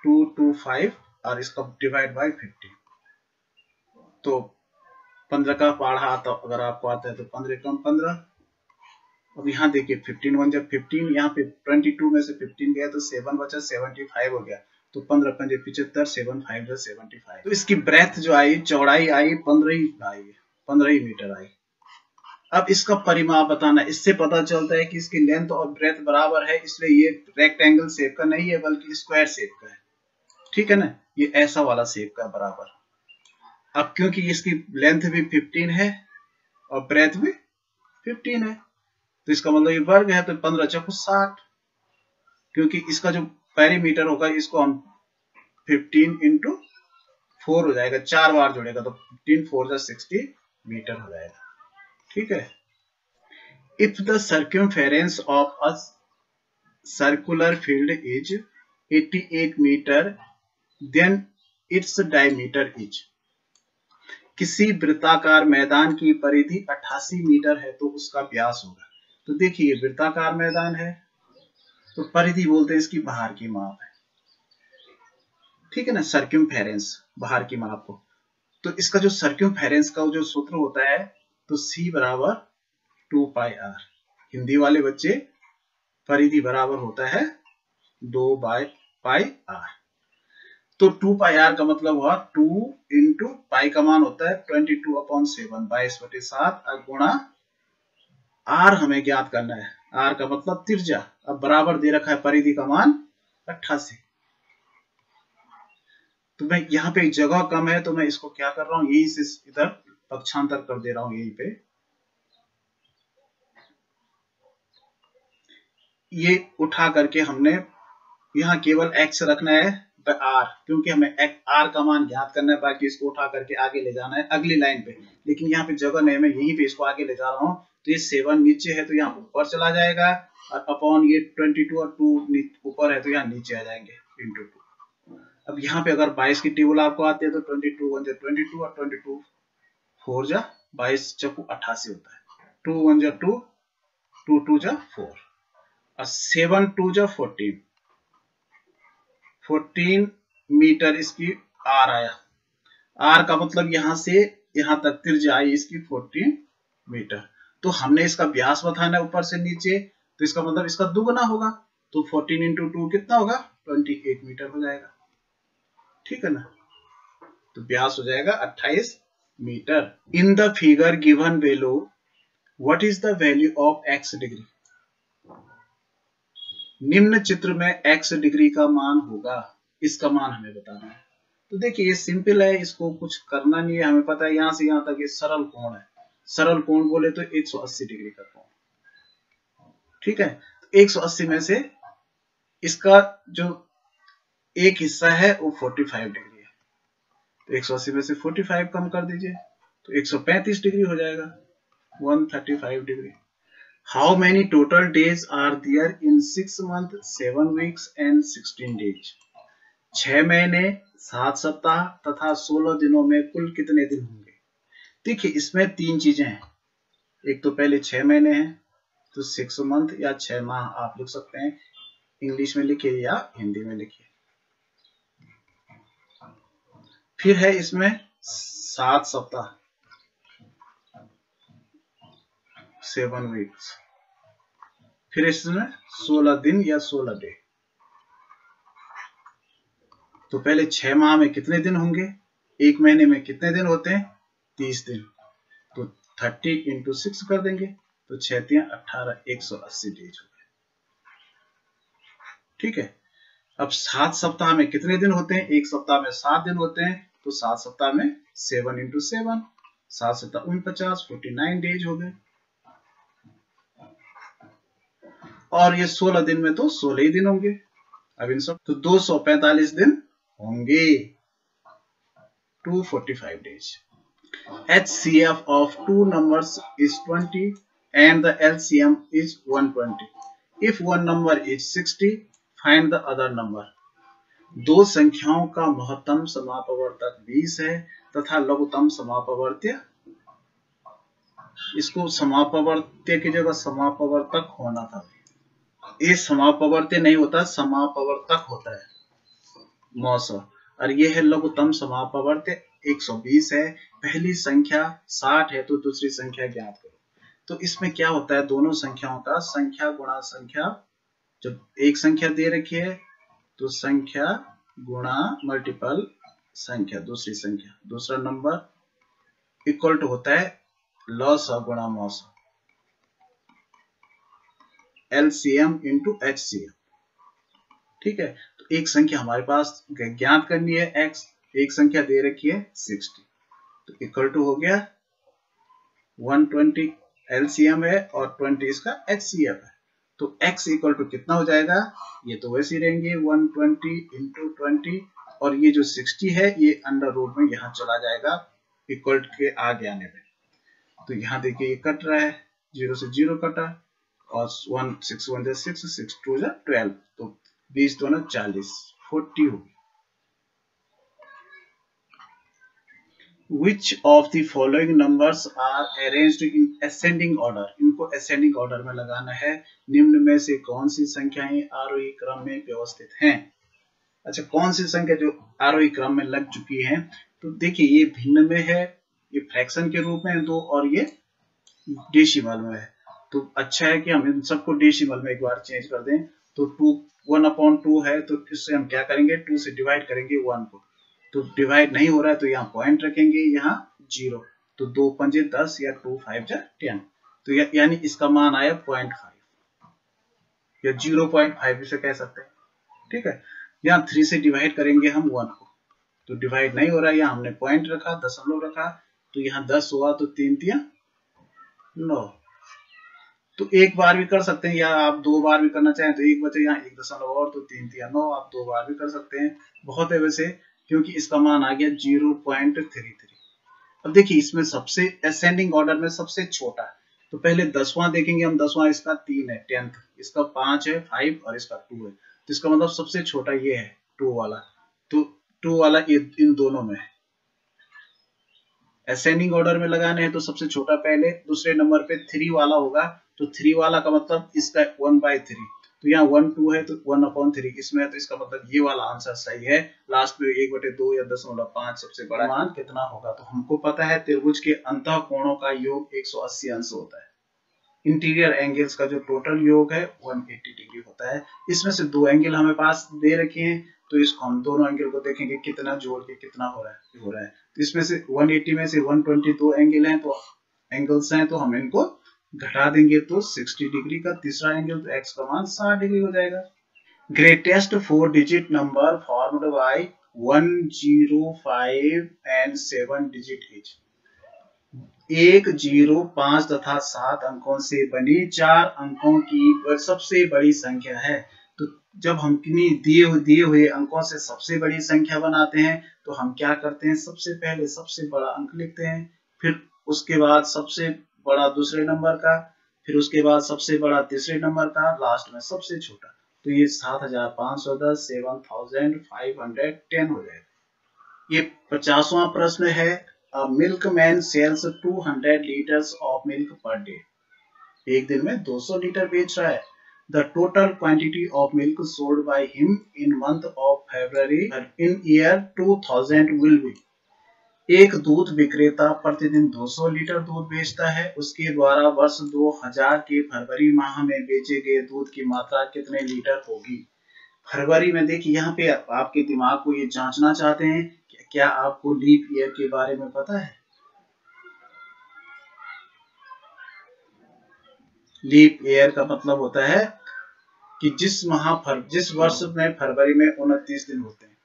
225 और इसका डिवाइड बाय 50, तो 15 का पढ़ा आता, अगर आपको आता है तो 15 कम 15। अब यहाँ देखिए 15 1 जब 15, यहाँ पे 22 में से 15 गया तो 7 बचा, 75 हो गया। तो 15 पंजे 75, 7 5 जा 75। तो इसकी ब्रेथ जो आई, चौड़ाई आई 15 ही आई, 15 ही मीटर आई। अब इसका परिमाप बताना, इससे पता चलता है कि इसकी लेंथ और ब्रेथ बराबर है, इसलिए ये रेक्टेंगल शेप का नहीं है बल्कि स्क्वायर शेप का है, ठीक है ना, ये ऐसा वाला शेप का बराबर। अब क्योंकि इसकी लेंथ भी 15 है और ब्रेथ भी 15 है, तो इसका मतलब ये वर्ग है, तो 15 चौको 60। क्योंकि इसका जो पेरीमीटर होगा, इसको हम 15 इंटू 4 हो जाएगा, 4 बार जोड़ेगा तो 15 4 जा 60 मीटर हो जाएगा, ठीक है। If the circumference of a circular field is 88 metre, then its diameter is. किसी वृत्ताकार मैदान की परिधि 88 मीटर है तो उसका व्यास होगा। तो देखिए वृत्ताकार मैदान है, तो परिधि बोलते हैं इसकी बाहर की माप है, ठीक है ना, सर्कमफेरेंस बाहर की माप को। तो इसका जो सर्कमफेरेंस का जो सूत्र होता है, तो C बराबर 2 पाई r। हिंदी वाले बच्चे, परिधि बराबर होता है 2 बाय पाई r। तो 2 पाई आर का मतलब हुआ 2 इंटू पाई का मान होता है 22/7 22/7 गुणा आर हमें ज्ञात करना है। आर का मतलब त्रिज्या। अब बराबर दे रखा है परिधि का मान 88। तो मैं यहाँ पे जगह कम है तो मैं इसको क्या कर रहा हूँ, यही से इधर पक्षांतर कर दे रहा हूँ। यहीं पे ये उठा करके हमने यहाँ केवल x रखना है r, क्योंकि हमें r का मान ज्ञात करना है, बाकी इसको उठा करके आगे ले जाना है अगली लाइन पे। लेकिन यहाँ पे जगह नहीं, मैं यहीं पे इसको आगे ले जा रहा हूँ। तो ये 7 नीचे है तो यहाँ ऊपर चला जाएगा, और अपॉन ये 22 और 2 ऊपर है तो यहाँ नीचे आ जाएंगे इंटू 2। अब यहाँ पे अगर 22 की टेबल आपको आती है तो 22 1 जा 22 और 22 4 जा 22 चक्कू 88 होता है। 2 1 जा 2 2 2 जा 4 और 7 2 जा 14 मीटर इसकी आर आया। आर का मतलब यहां से यहां तक त्रिज्या आई इसकी 14 मीटर। तो हमने इसका व्यास बताना है ऊपर से नीचे, तो इसका मतलब इसका दुगना होगा। तो 14 इंटू 2 कितना होगा, 28 मीटर हो जाएगा। ठीक है ना, तो व्यास हो जाएगा 28 metre. In the figure given below what is the value of x degree. निम्न चित्र में x डिग्री का मान होगा, इसका मान हमें बताना है। तो देखिए ये सिंपल है, इसको कुछ करना नहीं है, हमें पता है यहां से यहां तक ये सरल कोण है। सरल कोण बोले तो 180 डिग्री का कोण। ठीक है, तो 180 में से इसका जो एक हिस्सा है वो 45 डिग्री है, तो 180 में से 45 कम कर दीजिए तो 135 डिग्री हो जाएगा, 135 degree. How many total days are there in 6 months 7 weeks and 16 days। 6 महीने 7 सप्ताह तथा 16 दिनों में कुल कितने दिन होंगे। देखिए इसमें 3 चीजें हैं। एक तो पहले 6 महीने हैं तो 6 मंथ या 6 माह आप लिख सकते हैं, इंग्लिश में लिखिए या हिंदी में लिखिए। फिर है इसमें 7 सप्ताह 7 वीक्स। फिर इसमें 16 दिन या 16 डे। तो पहले 6 माह में कितने दिन होंगे, एक महीने में कितने दिन होते हैं, 30 दिन। तो 30 इंटू 6 कर देंगे तो 6 3 18 180 डेज हो गए। ठीक है, अब 7 सप्ताह में कितने दिन होते हैं, एक सप्ताह में 7 दिन होते हैं, तो 7 सप्ताह में 7 इंटू 7 7 सप्ताह 49 49 डेज हो गए। और ये 16 दिन में तो 16 ही दिन होंगे। अब इन सब तो 245 दिन होंगे, 245 days। HCF of two numbers is 20 and the LCM is 120. If one number is 60, find the other number। दो संख्याओं का महत्तम समापवर्तक 20 है तथा लघुत्तम समापवर्त्य, इसको समापवर्त्य की जगह समापवर्तक होना था, ये समापवर्त्य नहीं होता, समापवर्तक होता है मौसा। और ये है लघुत्तम समापवर्त्य 120 है। पहली संख्या 60 है तो दूसरी संख्या ज्ञात करो। तो इसमें क्या होता है, दोनों संख्याओं का संख्या गुणा संख्या, जब एक संख्या दे रखी है तो संख्या गुणा मल्टीपल संख्या दूसरी संख्या, दूसरा नंबर इक्वल टू होता है लॉसा गुणा मौसा, LCM इंटू HCM। ठीक है, तो एक संख्या हमारे पास ज्ञात करनी है x, एक संख्या दे रखी है 60, तो इक्वल टू हो गया 120 LCM है और 20 इसका HCF है। तो x इक्वल टू कितना हो जाएगा, ये तो वैसे ही रहेंगे 120 इंटू 20, और ये जो 60 है ये अंडर रूट में यहाँ चला जाएगा इक्वल के आगे आने में। तो यहाँ देखिए ये कट रहा है, 0 से 0 कटा और 1 6 1 6 6 2 12, तो 20 दोनों 40 40 होगी। Which of the following numbers are arranged in ascending order। इनको ascending order में लगाना है। निम्न में से कौन सी संख्याएं आरोही क्रम में व्यवस्थित हैं। अच्छा, कौन सी संख्या जो आरोही क्रम में लग चुकी है, तो देखिए ये भिन्न में है, ये फ्रैक्शन के रूप में दो, और ये डेसिमल में है। तो अच्छा है कि हम इन सबको डेसिमल में एक बार चेंज कर दें। तो 2 1/2 है, तो इससे हम क्या करेंगे, 2 से डिवाइड करेंगे 1 को, तो डिवाइड नहीं हो रहा है तो यहाँ पॉइंट रखेंगे, यहाँ 0, तो 2 पंजे 10 या 2 5 जा 10, तो यानी इसका मान आया 0.5 या 0.5 इसे कह सकते हैं। ठीक है, यहाँ 3 से डिवाइड करेंगे हम 1 को, तो डिवाइड नहीं हो रहा है, यहाँ हमने पॉइंट रखा, दशमलव रखा, तो यहाँ 10 हुआ, तो 3 तिया 9, तो एक बार भी कर सकते हैं, या आप 2 बार भी करना चाहें तो एक बचे, यहाँ 1 दशमलव और, तो 3 तिया 9, आप 2 बार भी कर सकते हैं, बहुत है वैसे, क्योंकि इसका मान आ गया 0.33। अब देखिए इसमें सबसे असेंडिंग ऑर्डर में सबसे छोटा है, तो पहले 10वां देखेंगे हम, 10वां इसका 3 है, 10th इसका 5 है, 5 और इसका 2 है, तो इसका मतलब सबसे छोटा ये है 2 वाला, तो 2 वाला इन दोनों में है। असेंडिंग ऑर्डर में लगाने हैं तो सबसे छोटा पहले, दूसरे नंबर पे 3 वाला होगा, तो 3 वाला का मतलब इसका 1/3, तो यहाँ 1 2 है तो 1/3 इसमें है, तो इसका मतलब ये वाला आंसर सही है। लास्ट में 1/2 या 0.5 सबसे बड़ा मान कितना होगा, तो हमको पता है त्रिभुज के अंतः कोणों का योग 180 अंश होता है। इंटीरियर एंगल्स का जो टोटल योग है 180 डिग्री होता है। इसमें से 2 एंगल हमें पास दे रखे हैं, तो इसको हम दोनों एंगल को देखेंगे कितना जोड़ के कितना हो रहा है। तो इसमें से 180 में से 122 एंगल हैं, तो एंगल्स हैं, तो हम इनको घटा देंगे तो 60 डिग्री का तीसरा एंगल, तो x का मान 60 डिग्री हो जाएगा। Greatest 4 digit number formed by 1 0 5 and 7 digit is 1 0 5 तथा 7 अंकों से बनी 4 अंकों की सबसे बड़ी संख्या है। तो जब हम दिए हुए अंकों से सबसे बड़ी संख्या बनाते हैं तो हम क्या करते हैं, सबसे पहले सबसे बड़ा अंक लिखते हैं, फिर उसके बाद सबसे बड़ा दूसरे नंबर का, फिर उसके बाद सबसे बड़ा तीसरे नंबर का, लास्ट में सबसे छोटा। तो ये 7510 7510 हो जाएगा। ये 50वां प्रश्न है। A milkman sells 200 liters of milk per day. एक दिन में 200 लीटर बेच रहा है। The total quantity of milk sold by him in month of February in year 2000 will be। एक दूध विक्रेता प्रतिदिन 200 लीटर दूध बेचता है, उसके द्वारा वर्ष 2000 के फरवरी माह में बेचे गए दूध की मात्रा कितने लीटर होगी। फरवरी में देखिए, यहाँ पे आपके दिमाग को ये जांचना चाहते हैं कि क्या आपको लीप ईयर के बारे में पता है। लीप ईयर का मतलब होता है कि जिस वर्ष में फरवरी में 29 दिन होते हैं,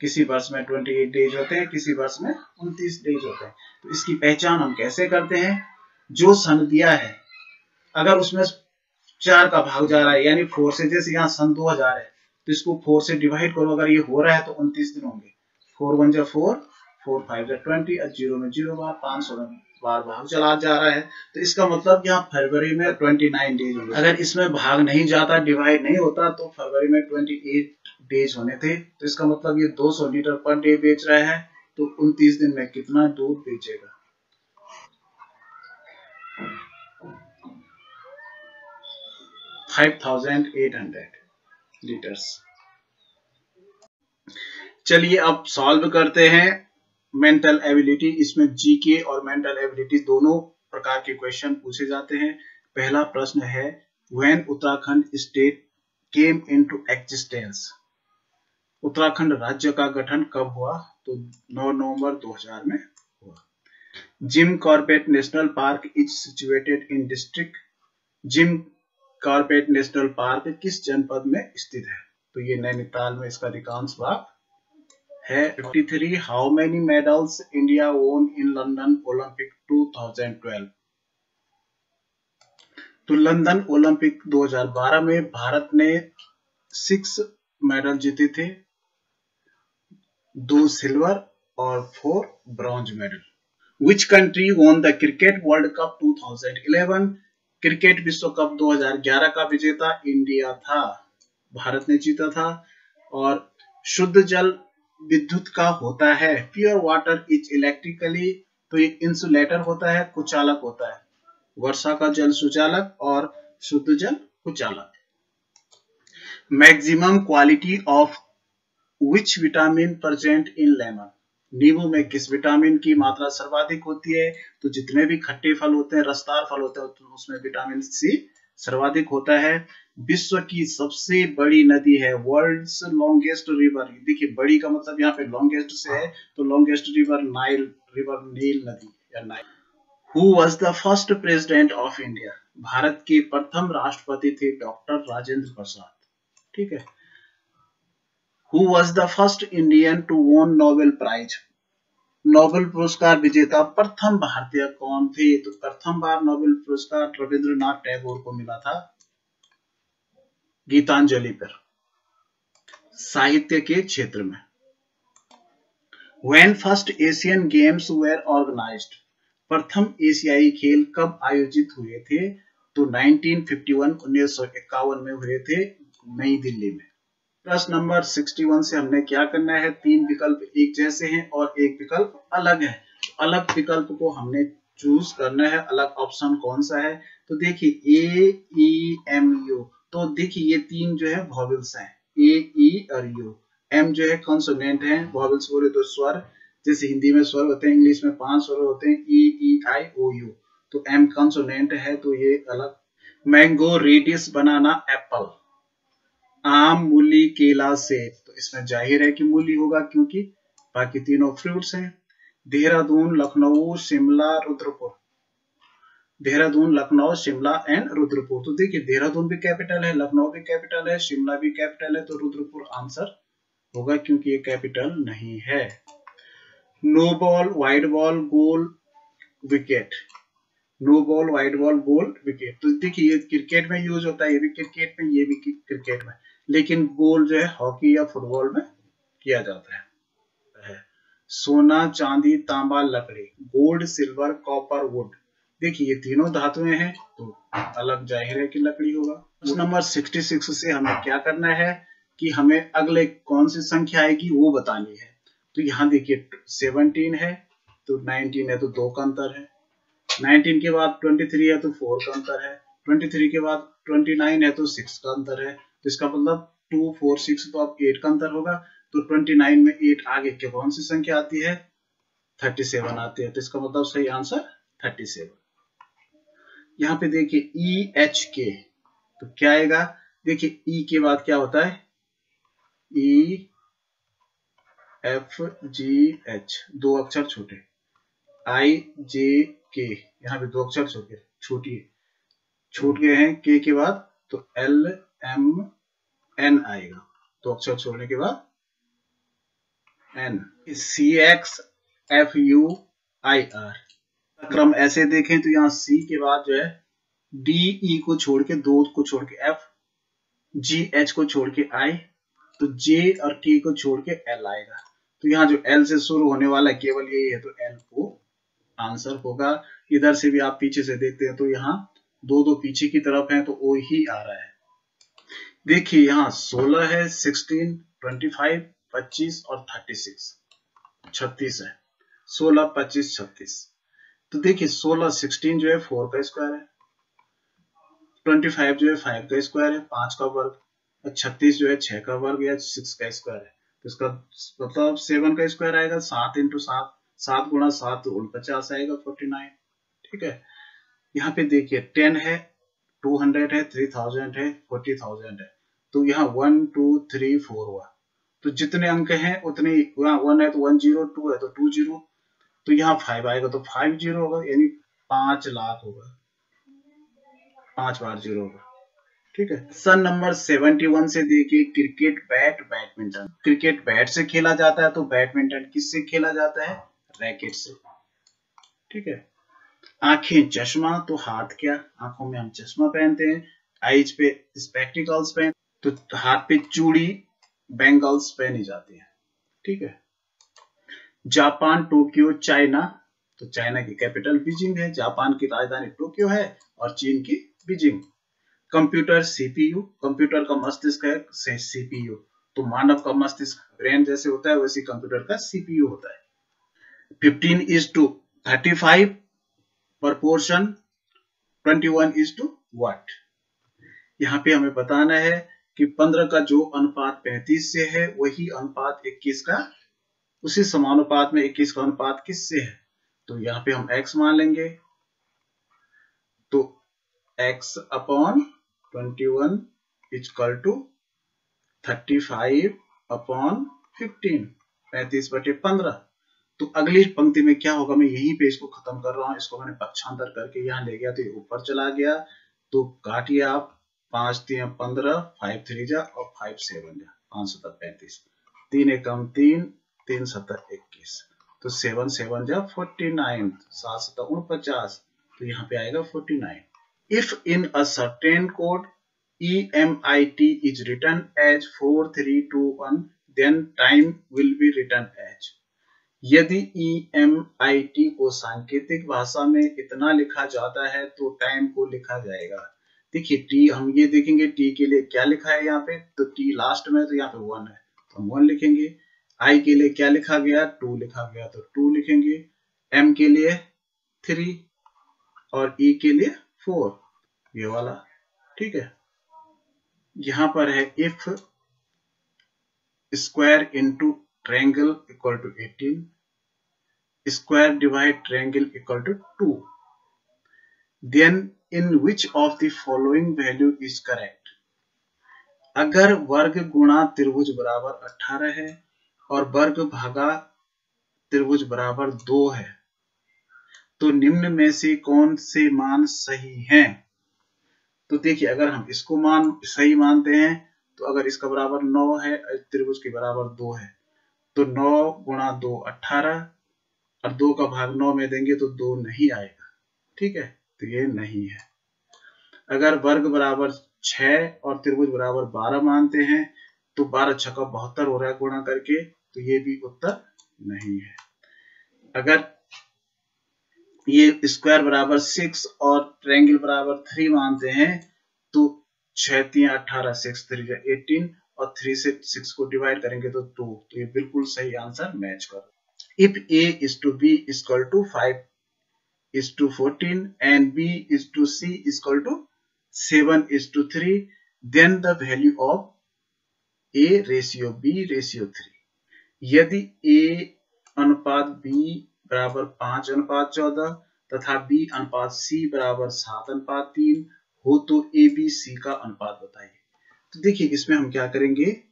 किसी वर्ष में 28 डेज होते हैं, किसी वर्ष में 29 डेज होते हैं। तो इसकी पहचान हम कैसे करते हैं, जो सन दिया है अगर उसमें 4 का भाग जा रहा है, यानी 4 से, जैसे यहाँ सन 2000 है तो इसको 4 से डिवाइड करो, अगर ये हो रहा है तो 29 दिन होंगे। 4 1 जा 4, 4 5 जा 20, और 0 में 0 बार, 500 बार भाग चला जा रहा है, तो इसका मतलब यहाँ फरवरी में 29 डेज होंगे। अगर इसमें भाग नहीं जाता, डिवाइड नहीं होता, तो फरवरी में 28 डेज होने थे, तो इसका मतलब ये 200 लीटर पर डे बेच रहा है, तो 29 दिन में कितना दूध बेचेगा। $5,800 लीटर्स। चलिए अब सॉल्व करते हैं मेंटल एबिलिटी। इसमें जीके और मेंटल एबिलिटी दोनों प्रकार के क्वेश्चन पूछे जाते हैं। पहला प्रश्न है, when Uttarakhand state came into existence. Uttarakhand राज्य का गठन कब हुआ, तो 9 नवंबर 2000 में हुआ। Jim Corbett national park is situated in district. Jim Corbett national park किस जनपद में स्थित है, तो ये नैनीताल में इसका अधिकांश भाग है। 53 हाउ मेनी मेडल्स इंडिया वोन इन लंदन ओलंपिक 2012। तो लंदन ओलंपिक 2012 में भारत ने 6 मेडल जीते थे, 2 सिल्वर और 4 bronze medal. Which country won the cricket world cup 2011। Cricket विश्व कप 2011 का विजेता इंडिया था, भारत ने जीता था। और शुद्ध जल विद्युत का होता है। प्योर वाटर इज इलेक्ट्रिकली, तो एक इंसुलेटर होता है, कुचालक होता है। वर्षा का जल सुचालक और शुद्ध जल कुचालक। Maximum quality of which vitamin present in lemon. नींबू में किस विटामिन की मात्रा सर्वाधिक होती है, तो जितने भी खट्टे फल होते हैं, रसदार फल होते हैं, तो उसमें विटामिन सी सर्वाधिक होता है। विश्व की सबसे बड़ी नदी है, वर्ल्ड्स लॉन्गेस्ट रिवर। देखिए बड़ी का मतलब यहाँ पे लॉन्गेस्ट से है, तो लॉन्गेस्ट रिवर नाइल रिवर, नील नदी या Nile. Who was the first president of India? भारत के प्रथम राष्ट्रपति थे डॉक्टर राजेंद्र प्रसाद। ठीक है। Who was the first Indian to won Nobel prize? Nobel पुरस्कार विजेता प्रथम भारतीय कौन थे? तो प्रथम बार नोबेल पुरस्कार रविंद्रनाथ टैगोर को मिला था गीतांजलि पर। साहित्य के क्षेत्र में When first Asian Games were organized? प्रथम एशियाई खेल कब आयोजित हुए थे? तो 1951 में हुए थे नई दिल्ली में। प्रश्न नंबर 61 से हमने क्या करना है, तीन विकल्प एक जैसे हैं और एक विकल्प अलग है। अलग विकल्प को हमने चूज करना है। अलग ऑप्शन कौन सा है? तो देखिए ए ई एम यू। तो देखिए ये तीन जो है वॉवेल्स हैं, ए ई और यू। एम जो है कॉन्सोनेंट है, वॉवेल्स बोले तो स्वर, जैसे हिंदी में स्वर होते हैं, इंग्लिश में 5 स्वर होते हैं, ई ई आई ओ यू। तो एम कॉन्सोनेंट है, तो ये अलग। मैंगो, रेडिस, बनाना, एप्पल। आम, मूली, केला, सेब। तो इसमें जाहिर है कि मूली होगा क्योंकि बाकी तीनों फ्रूट्स हैं। देहरादून, लखनऊ, शिमला, रुद्रपुर। देहरादून, लखनऊ, शिमला एंड रुद्रपुर। तो देखिए देहरादून भी कैपिटल है, लखनऊ भी कैपिटल है, शिमला भी कैपिटल है, तो रुद्रपुर आंसर होगा क्योंकि ये कैपिटल नहीं है। No ball, wide ball, goal, wicket. No ball, wide ball, goal, wicket. तो देखिए ये क्रिकेट में यूज होता है, ये भी क्रिकेट में, ये भी क्रिकेट में, लेकिन गोल जो है हॉकी या फुटबॉल में किया जाता है। सोना, चांदी, तांबा, लकड़ी। Gold, silver, copper, would. देखिए ये तीनों धातुएं हैं, तो अलग जाहिर है कि लकड़ी होगा। प्रश्न नंबर 66 से हमें क्या करना है कि हमें अगले कौन सी संख्या आएगी वो बतानी है। तो यहाँ देखिए 17 है, तो 19 है, तो 2 का अंतर है। 19 के बाद 23 है, तो 4 का अंतर है। 23 के बाद 29 है, तो 6 का अंतर है। तो इसका मतलब 2 4 6, तो अब 8 का अंतर होगा। तो 29 में 8 आगे के कौन सी संख्या आती है? 37 आती है। तो इसका मतलब सही आंसर 37। यहाँ पे देखिए ई एच के, तो क्या आएगा? देखिए ई के बाद क्या होता है? ई एफ जी एच, 2 अक्षर छोटे। आई जे के, यहाँ पे 2 अक्षर छोटे छोटी छूट गए हैं के के बाद, तो एल एम एन आएगा, 2 अक्षर छोड़ने के बाद N. C X F U I R. क्रम ऐसे देखें तो यहाँ सी के बाद जो है डी ई को छोड़ के, 2 को छोड़ के एफ, जी एच को छोड़ के आई, तो जे और टी को छोड़ के एल आएगा। तो यहाँ जो एल से शुरू होने वाला है केवल यही है, तो एल को आंसर होगा। इधर से भी आप पीछे से देखते हैं तो यहाँ 2 पीछे की तरफ है, तो ओ ही आ रहा है। देखिए यहाँ 16 है, 16, 25, 25 और 36, 36 है। 16, 25, 36। तो देखिए 16, 16 जो है 4 का स्क्वायर है, 25 जो है 5 का स्क्वायर है, 5 का वर्ग, और 36 जो है 6 का वर्ग या 6 का स्क्वायर है। तो इसका मतलब 7 का स्क्वायर आएगा, 7 इंटू 7, 7 गुणा 7 तो 49 आएगा, 49। ठीक है। यहाँ पे देखिए 10 है, 200 है, 3000 है, 40,000 है। तो यहाँ 1 2 3 4 हुआ, तो जितने अंक हैं उतने, यहाँ 1 है तो 1 0, 2 है तो 2 0, तो यहाँ 5 आएगा तो 5 0 होगा, यानी 5 लाख होगा, 5 बार 0 होगा। ठीक है। सन नंबर 71 से देखिए cricket bat, badminton. Cricket bat से खेला जाता है, तो बैडमिंटन किससे खेला जाता है? रैकेट से। ठीक है। आंखें चश्मा, तो हाथ क्या? आंखों में हम चश्मा पहनते हैं। आईज पे स्पेक्टिकल्स पहन, तो हाथ पे चूड़ी, बैंगल्स पहनी जाती है। ठीक है। Japan, Tokyo, China. तो चाइना की कैपिटल बीजिंग है, जापान की राजधानी टोक्यो है और चीन की बीजिंग। Computer, CPU. कंप्यूटर का मस्तिष्क है सीपीयू। तो मानव का मस्तिष्क ब्रेन जैसे होता है, वैसे कंप्यूटर का सीपीयू होता है। 15:35 प्रपोर्शन 21:what। यहाँ पे हमें बताना है कि 15 का जो अनुपात 35 से है, वही अनुपात 21 का, उसी समानुपात में 21 का अनुपात किससे है? तो यहाँ पे हम x मान लेंगे, तो x upon 21 equal to 35 upon 15, 35/15। तो अगली पंक्ति में क्या होगा, मैं यही पे इसको खत्म कर रहा हूं, इसको मैंने पक्षांतर करके यहाँ ले गया तो ये ऊपर चला गया, तो काटिए आप, 5 3 15, 5 3 जा और 5 7 जा, 5 7 35, 3 एकम 3, 3 7 21, तो 7 7 जा 49, 7 7 49, तो यहाँ पे आएगा 49। If in a certain code EMIT is written as 4321, then time will be written as। यदि EMIT को सांकेतिक भाषा में इतना लिखा जाता है तो टाइम को लिखा जाएगा। देखिए टी, हम ये देखेंगे टी के लिए क्या लिखा है यहाँ पे, तो टी लास्ट में, तो यहाँ पे 1 है तो हम 1 लिखेंगे। आई के लिए क्या लिखा गया, 2 लिखा गया तो 2 लिखेंगे। एम के लिए 3 और ई के लिए 4, ये वाला, ठीक है। यहां पर है if square into triangle equal to 18, square divide triangle equal to 2, then in which of the following value is correct. अगर वर्ग गुणा त्रिभुज बराबर 18 है और वर्ग भागा त्रिभुज बराबर 2 है, तो निम्न में से कौन से मान सही हैं। तो देखिए अगर हम इसको मान सही मानते हैं, तो अगर इसका बराबर 9 है, त्रिभुज के बराबर 2 है, तो 9 गुणा 2 18, और 2 का भाग 9 में देंगे तो 2 नहीं आएगा, ठीक है, तो ये नहीं है। अगर वर्ग बराबर 6 और त्रिभुज बराबर 12 मानते हैं, तो 12 छक्का 72 हो रहा है गुणा करके, तो ये भी उत्तर नहीं है। अगर ये स्क्वायर बराबर 6 और ट्रायंगल बराबर 3 मानते हैं, तो 6 3 18, 6 3 18 और 3 से 6 को डिवाइड करेंगे तो 2, तो ये बिल्कुल सही आंसर मैच कर। If a is to b equal to 5 is to 14 and b is to c equal to 7 is to 3, then the value of a ratio b ratio 3। यदि a अनुपात b बराबर 5:14 तथा b अनुपात c बराबर 7:3 हो तो a b c का अनुपात बताइए। तो देखिए इसमें हम क्या करेंगे,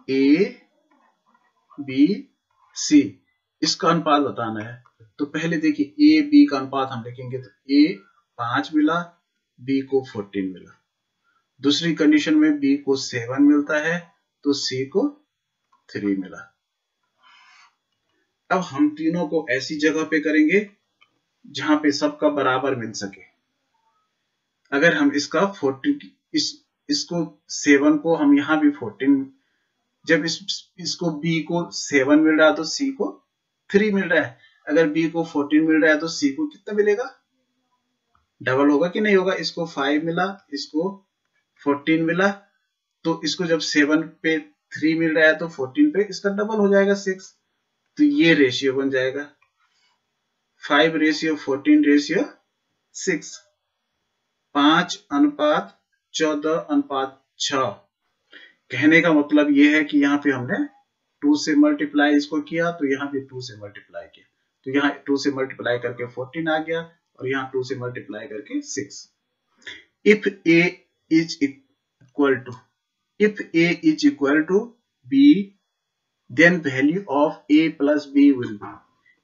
a b c इसका अनुपात बताना है। तो पहले देखिए a b का अनुपात हम लिखेंगे, तो a 5 मिला, b को 14 मिला। दूसरी कंडीशन में b को 7 मिलता है तो c को 3 मिला। अब हम तीनों को ऐसी जगह पे करेंगे जहां पे सबका बराबर मिल सके। अगर हम इसका 40 इसको 7 को हम यहां भी 14, जब इसको b को 7 मिल रहा है तो c को 3 मिल रहा है। अगर b को 14 मिल रहा है तो c को कितना मिलेगा, डबल होगा कि नहीं होगा। इसको 5 मिला, इसको 14 मिला, तो इसको जब 7 पे 3 मिल रहा है तो 14 पे इसका डबल हो जाएगा 6, तो ये रेशियो बन जाएगा 5:14:6, 5:14:6। कहने का मतलब ये है कि यहाँ पे हमने 2 से मल्टीप्लाई इसको किया, तो यहाँ पे 2 से मल्टीप्लाई किया, तो यहाँ 2 से मल्टीप्लाई करके 14 आ गया और यहाँ 2 से मल्टीप्लाई करके 6। If a is equal to b, then value of a plus b will be।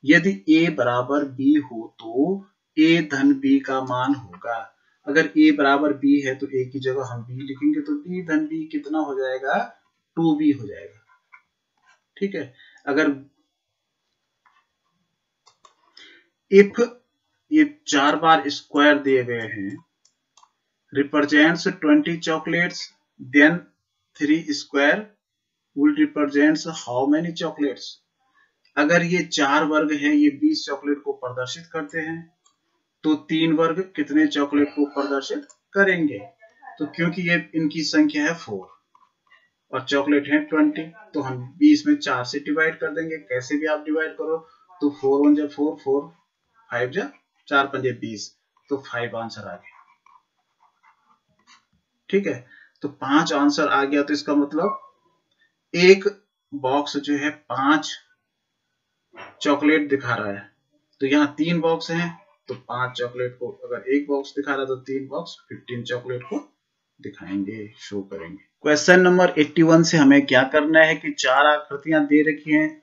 यदि a बराबर b हो तो a धन b का मान होगा। अगर a बराबर b है तो a की जगह हम b लिखेंगे, तो b धन b कितना हो जाएगा, 2b हो जाएगा, ठीक है। अगर इफ ये 4 बार स्क्वायर दिए गए हैं, represents 20 chocolates, then 3 square will represents how many chocolates। अगर ये 4 वर्ग है, ये 20 चॉकलेट को प्रदर्शित करते हैं, तो 3 वर्ग कितने चॉकलेट को प्रदर्शित करेंगे। तो क्योंकि ये इनकी संख्या है 4 और चॉकलेट है 20, तो हम 20 में 4 से डिवाइड कर देंगे। कैसे भी आप डिवाइड करो, तो 4 1 जा 4, 4 5 जा 4 5 जा 20, तो 5 आंसर आ गया, ठीक है। तो 5 आंसर आ गया, तो इसका मतलब एक बॉक्स जो है 5 चॉकलेट दिखा रहा है, तो यहाँ 3 बॉक्स हैं तो 5 चॉकलेट को अगर एक बॉक्स दिखा रहा है तो 3 बॉक्स 15 चॉकलेट को दिखाएंगे, शो करेंगे। क्वेश्चन नंबर 81 से हमें क्या करना है कि 4 आकृतियां दे रखी हैं,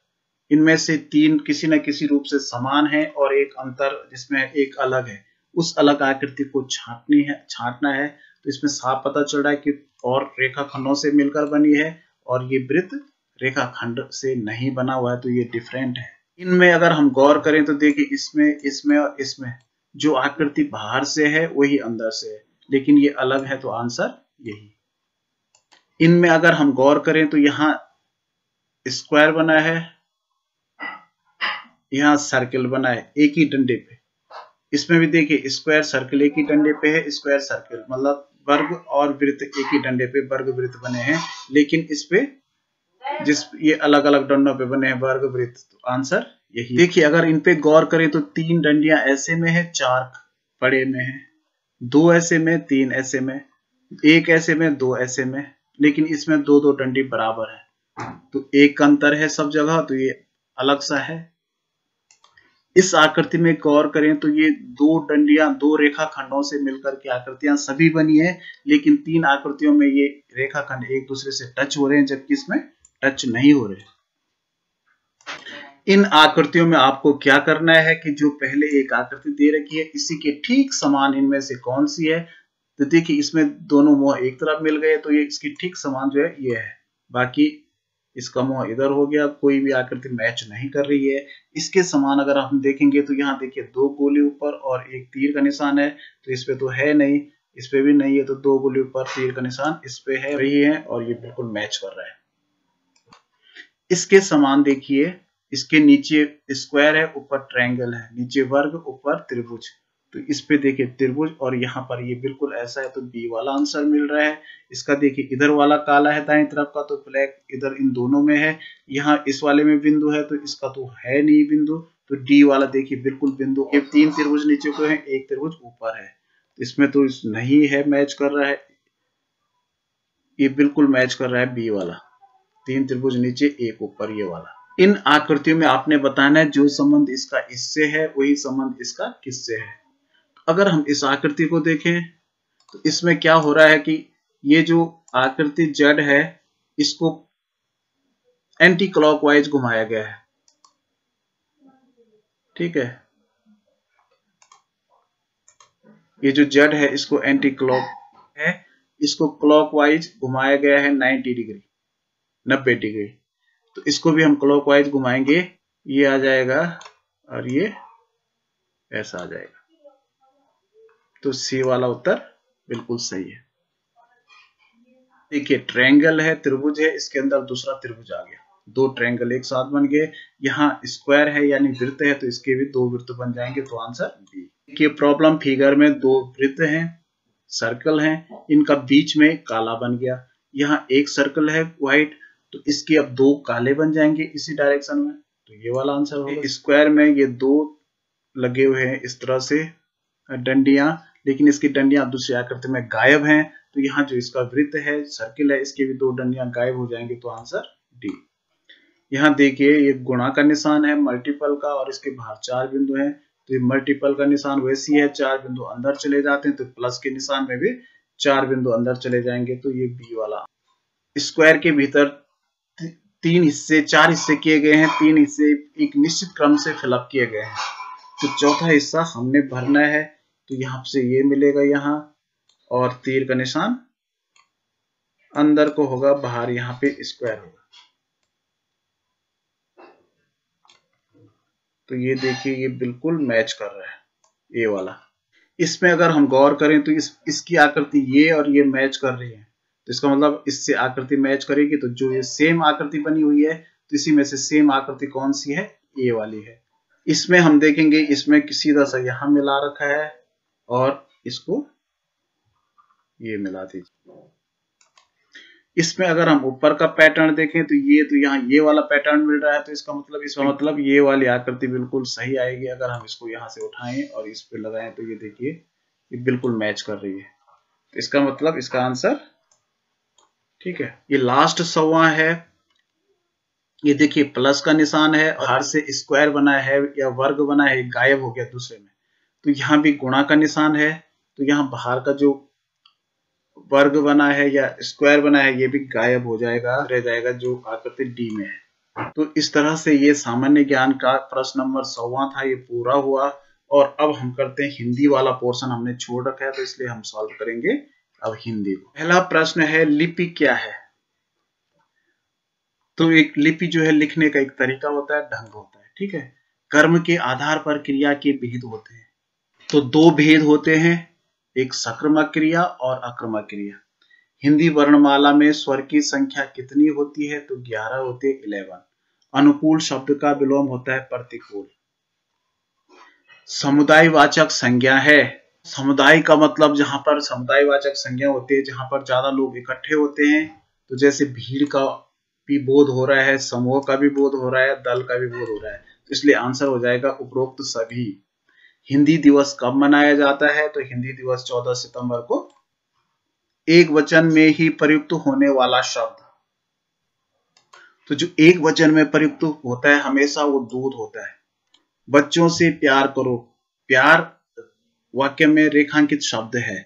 इनमें से 3 किसी न किसी रूप से समान है और एक अंतर जिसमें एक अलग है। उस अलग आकृति को छांटना है। तो इसमें साफ पता चल रहा है कि और रेखाखंडों से मिलकर बनी है और ये वृत्त रेखाखंड से नहीं बना हुआ है, तो ये डिफरेंट है। इनमें अगर हम गौर करें तो देखिए इसमें और इसमें जो आकृति बाहर से है वही अंदर से है, लेकिन ये अलग है, तो आंसर यही। इनमें अगर हम गौर करें तो यहाँ स्क्वायर बना है, यहाँ सर्किल बना है एक ही डंडे पे। इसमें भी देखिए स्क्वायर सर्किल एक ही डंडे पे है, स्क्वायर सर्किल मतलब वर्ग और वृत्त एक ही डंडे पे वर्ग वृत्त बने हैं, लेकिन इस पे ये अलग अलग डंडों पे बने हैं वर्ग वृत्त, तो आंसर यही। देखिए अगर इन पे गौर करें तो 3 डंडियां ऐसे में है, 4 बड़े में है, 2 ऐसे में, 3 ऐसे में, 1 ऐसे में, 2 ऐसे में, लेकिन इसमें 2 डंडी बराबर है, तो एक अंतर है सब जगह, तो ये अलग सा है। इस आकृति में गौर करें तो ये 2 डंडियां 2 रेखाखंडों से मिलकर के आकृतियां सभी बनी है, लेकिन 3 आकृतियों में ये रेखाखंड एक दूसरे से टच हो रहे हैं, जबकि इसमें टच नहीं हो रहे। इन आकृतियों में आपको क्या करना है कि जो पहले एक आकृति दे रखी है इसी के ठीक समान इनमें से कौन सी है। तो देखिए इसमें दोनों मुंह एक तरफ मिल गए, तो ये इसकी ठीक समान जो है ये है, बाकी इसका मुंह इधर हो गया, कोई भी आकृति मैच नहीं कर रही है। इसके समान अगर हम देखेंगे तो यहाँ देखिए 2 गोले ऊपर और एक तीर का निशान है, तो इस पे तो है नहीं, इस पे भी नहीं है, तो 2 गोले ऊपर तीर का निशान इस पे है, रही है, और ये बिल्कुल मैच कर रहा है। इसके समान देखिए इसके नीचे स्क्वायर है, ऊपर ट्रायंगल है, नीचे वर्ग ऊपर त्रिभुज, तो इस पे देखिए त्रिभुज और यहाँ पर ये बिल्कुल ऐसा है, तो बी वाला आंसर मिल रहा है। इसका देखिए इधर वाला काला है दाएं तरफ का, तो ब्लैक इधर इन दोनों में है, यहाँ इस वाले में बिंदु है, तो इसका तो है नहीं बिंदु, तो डी वाला देखिए बिल्कुल बिंदु। ये 3 त्रिभुज नीचे को है, एक त्रिभुज ऊपर है, इसमें तो नहीं है, मैच कर रहा है, ये बिल्कुल मैच कर रहा है बी वाला, 3 त्रिभुज नीचे एक ऊपर ये वाला। इन आकृतियों में आपने बताना है जो संबंध इसका इससे है वही संबंध इसका किससे है। अगर हम इस आकृति को देखें तो इसमें क्या हो रहा है कि ये जो आकृति जड़ है इसको एंटी क्लॉकवाइज घुमाया गया है, ठीक है, ये जो जड़ है इसको एंटी क्लॉक है, इसको क्लॉकवाइज घुमाया गया है 90 डिग्री 90 डिग्री, तो इसको भी हम क्लॉकवाइज घुमाएंगे, ये आ जाएगा और ये ऐसा आ जाएगा, तो सी वाला उत्तर बिल्कुल सही है। देखिए ट्रायंगल है, त्रिभुज है, इसके अंदर दूसरा त्रिभुज आ गया, 2 ट्रायंगल एक साथ बन गए। यहाँ स्क्वायर है यानी वृत्त है, तो इसके भी 2 वृत्त बन जाएंगे, तो आंसर बी। देखिए प्रॉब्लम फिगर में 2 वृत्त हैं, सर्कल हैं, इनका बीच में काला बन गया, यहाँ एक सर्कल है व्हाइट, तो इसके अब 2 काले बन जाएंगे इसी डायरेक्शन में, तो ये वाला आंसर होगा। स्क्वायर में ये 2 लगे हुए हैं इस तरह से डंडियां, लेकिन इसकी डंडियां दूसरी आकृति में गायब हैं, तो यहाँ जो इसका वृत्त है सर्किल है इसके भी 2 डंडियां गायब हो जाएंगे, तो आंसर डी। यहाँ देखिए ये गुणा का निशान है मल्टीपल का और इसके बाहर 4 बिंदु हैं, तो ये मल्टीपल का निशान वैसी है, 4 बिंदु अंदर चले जाते हैं, तो प्लस के निशान में भी 4 बिंदु अंदर चले जाएंगे, तो ये बी वाला। स्क्वायर के भीतर 4 हिस्से किए गए हैं, 3 हिस्से एक निश्चित क्रम से फिलअप किए गए हैं, तो चौथा हिस्सा हमने भरना है, तो यहाँ से ये मिलेगा यहाँ, और तीर का निशान अंदर को होगा, बाहर यहाँ पे स्क्वायर होगा, तो ये देखिए ये बिल्कुल मैच कर रहा है ये वाला। इसमें अगर हम गौर करें तो इसकी आकृति ये और ये मैच कर रही है, तो इसका मतलब इससे आकृति मैच करेगी, तो जो ये सेम आकृति बनी हुई है तो इसी में से सेम आकृति कौन सी है, ये वाली है। इसमें हम देखेंगे इसमें सीधा सा यहाँ मिला रखा है और इसको ये मिला दीजिए। इसमें अगर हम ऊपर का पैटर्न देखें तो यहाँ ये वाला पैटर्न मिल रहा है, तो इसका मतलब ये वाली आकृति बिल्कुल सही आएगी। अगर हम इसको यहाँ से उठाएं और इस पे लगाएं तो ये देखिए ये बिल्कुल मैच कर रही है, तो इसका मतलब इसका आंसर ठीक है। ये लास्ट 100वां है, ये देखिए प्लस का निशान है, बाहर से स्क्वायर बना है या वर्ग बना है, गायब हो गया दूसरे में, तो यहाँ भी गुणा का निशान है, तो यहाँ बाहर का जो वर्ग बना है या स्क्वायर बना है ये भी गायब हो जाएगा, रह जाएगा जो आकृति डी में है। तो इस तरह से ये सामान्य ज्ञान का प्रश्न नंबर 100वां था, ये पूरा हुआ। और अब हम करते हैं हिंदी वाला पोर्शन, हमने छोड़ रखा है तो इसलिए हम सॉल्व करेंगे अब हिंदी को। पहला प्रश्न है लिपि क्या है। तो एक लिपि जो है लिखने का एक तरीका होता है, ढंग होता है, ठीक है। कर्म के आधार पर क्रिया के भेद होते हैं, तो दो भेद होते हैं, एक सक्रिमक क्रिया और अक्रिमक क्रिया। हिंदी वर्णमाला में स्वर की संख्या कितनी होती है, तो 11 होती है, 11। अनुकूल शब्द का विलोम होता है प्रतिकूल। समुदायवाचक संज्ञा है, समुदाय का मतलब जहां पर समुदायवाचक संज्ञा होती है, जहां पर ज्यादा लोग इकट्ठे होते हैं, तो जैसे भीड़ का भी बोध हो रहा है, समूह का भी बोध हो रहा है, दल का भी बोध हो रहा है, तो इसलिए आंसर हो जाएगा उपरोक्त सभी। हिंदी दिवस कब मनाया जाता है, तो हिंदी दिवस 14 सितंबर को। एक वचन में ही प्रयुक्त होने वाला शब्द, तो जो एक वचन में प्रयुक्त होता है हमेशा वो दूध होता है। बच्चों से प्यार करो, प्यार वाक्य में रेखांकित शब्द है,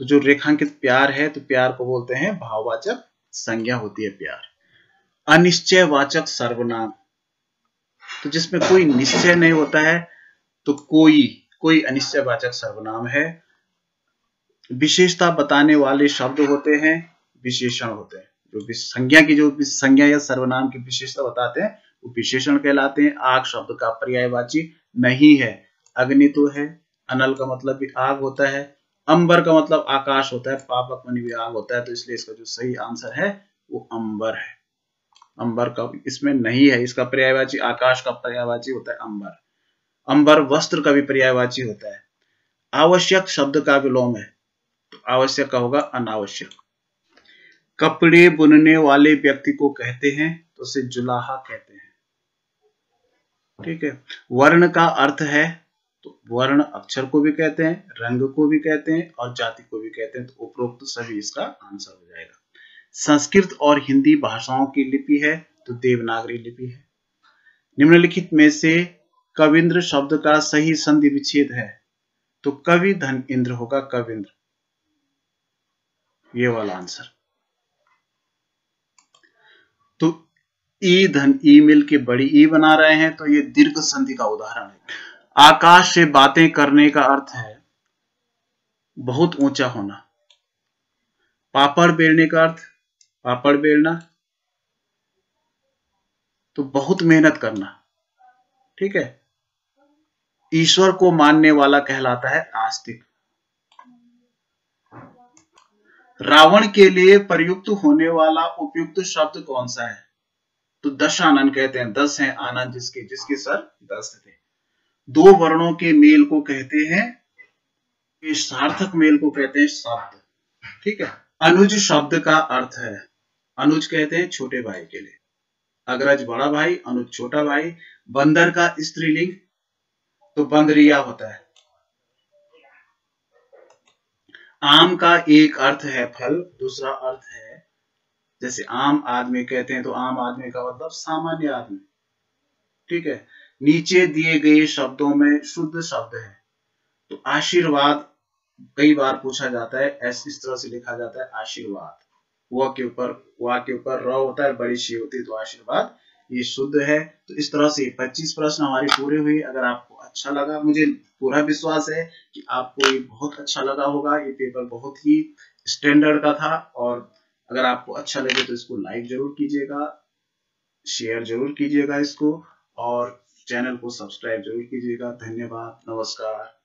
तो जो रेखांकित प्यार है तो प्यार को बोलते हैं भाववाचक संज्ञा होती है प्यार। अनिश्चयवाचक सर्वनाम, तो जिसमें कोई निश्चय नहीं होता है तो कोई अनिश्चयवाचक सर्वनाम है। विशेषता बताने वाले शब्द होते हैं, विशेषण होते हैं। जो संज्ञा की जो संज्ञा या सर्वनाम की विशेषता बताते हैं वो विशेषण कहलाते हैं। आग शब्द का पर्यायवाची नहीं है, अग्नि तो है, अनल का मतलब भी आग होता है, अंबर का मतलब आकाश होता है, पापक मणि भी आग होता है, तो इसलिए इसका जो सही आंसर है वो अंबर है। अंबर का इसमें नहीं है, इसका पर्यायवाची आकाश का पर्यायवाची होता है अंबर। अंबर वस्त्र का भी पर्यायवाची होता है। आवश्यक शब्द का विलोम है, तो आवश्यक का होगा अनावश्यक। कपड़े बुनने वाले व्यक्ति को कहते हैं, तो उसे जुलाहा कहते हैं, ठीक है। वर्ण का अर्थ है, तो वर्ण अक्षर को भी कहते हैं, रंग को भी कहते हैं और जाति को भी कहते हैं, तो उपरोक्त सभी इसका आंसर हो जाएगा। संस्कृत और हिंदी भाषाओं की लिपि है, तो देवनागरी लिपि है। निम्नलिखित में से कविंद्र शब्द का सही संधि विच्छेद है, तो कवि धन इंद्र होगा, कविंद्र, ये वाला आंसर। तो ई धन ई मिल के बड़ी ई बना रहे हैं, तो ये दीर्घ संधि का उदाहरण है। आकाश से बातें करने का अर्थ है बहुत ऊंचा होना। पापड़ बेलने का अर्थ, पापड़ बेलना, तो बहुत मेहनत करना, ठीक है। ईश्वर को मानने वाला कहलाता है आस्तिक। रावण के लिए प्रयुक्त होने वाला उपयुक्त शब्द कौन सा है, तो दशानन कहते हैं, 10 है आनंद जिसके सर 10 थे। दो वर्णों के मेल को कहते हैं, सार्थक मेल को कहते हैं शब्द, ठीक है। अनुज शब्द का अर्थ है, अनुज कहते हैं छोटे भाई के लिए, अग्रज बड़ा भाई, अनुज छोटा भाई। बंदर का स्त्रीलिंग, तो बंदरिया होता है। आम का एक अर्थ है फल, दूसरा अर्थ है, जैसे आम आदमी कहते हैं तो आम आदमी का मतलब सामान्य आदमी, ठीक है। नीचे दिए गए शब्दों में शुद्ध शब्द है, तो आशीर्वाद कई बार पूछा जाता है, इस तरह से लिखा जाता है आशीर्वाद। व के ऊपर र होता है, बड़ी शी होती है, तो आशीर्वाद ये शुद्ध है। तो इस तरह से 25 प्रश्न हमारे पूरे हुए। अगर आपको अच्छा लगा, मुझे पूरा विश्वास है कि आपको ये बहुत अच्छा लगा होगा। ये पेपर बहुत ही स्टैंडर्ड का था, और अगर आपको अच्छा लगे तो इसको लाइक जरूर कीजिएगा, शेयर जरूर कीजिएगा इसको, और चैनल को सब्सक्राइब जरूर कीजिएगा। धन्यवाद, नमस्कार।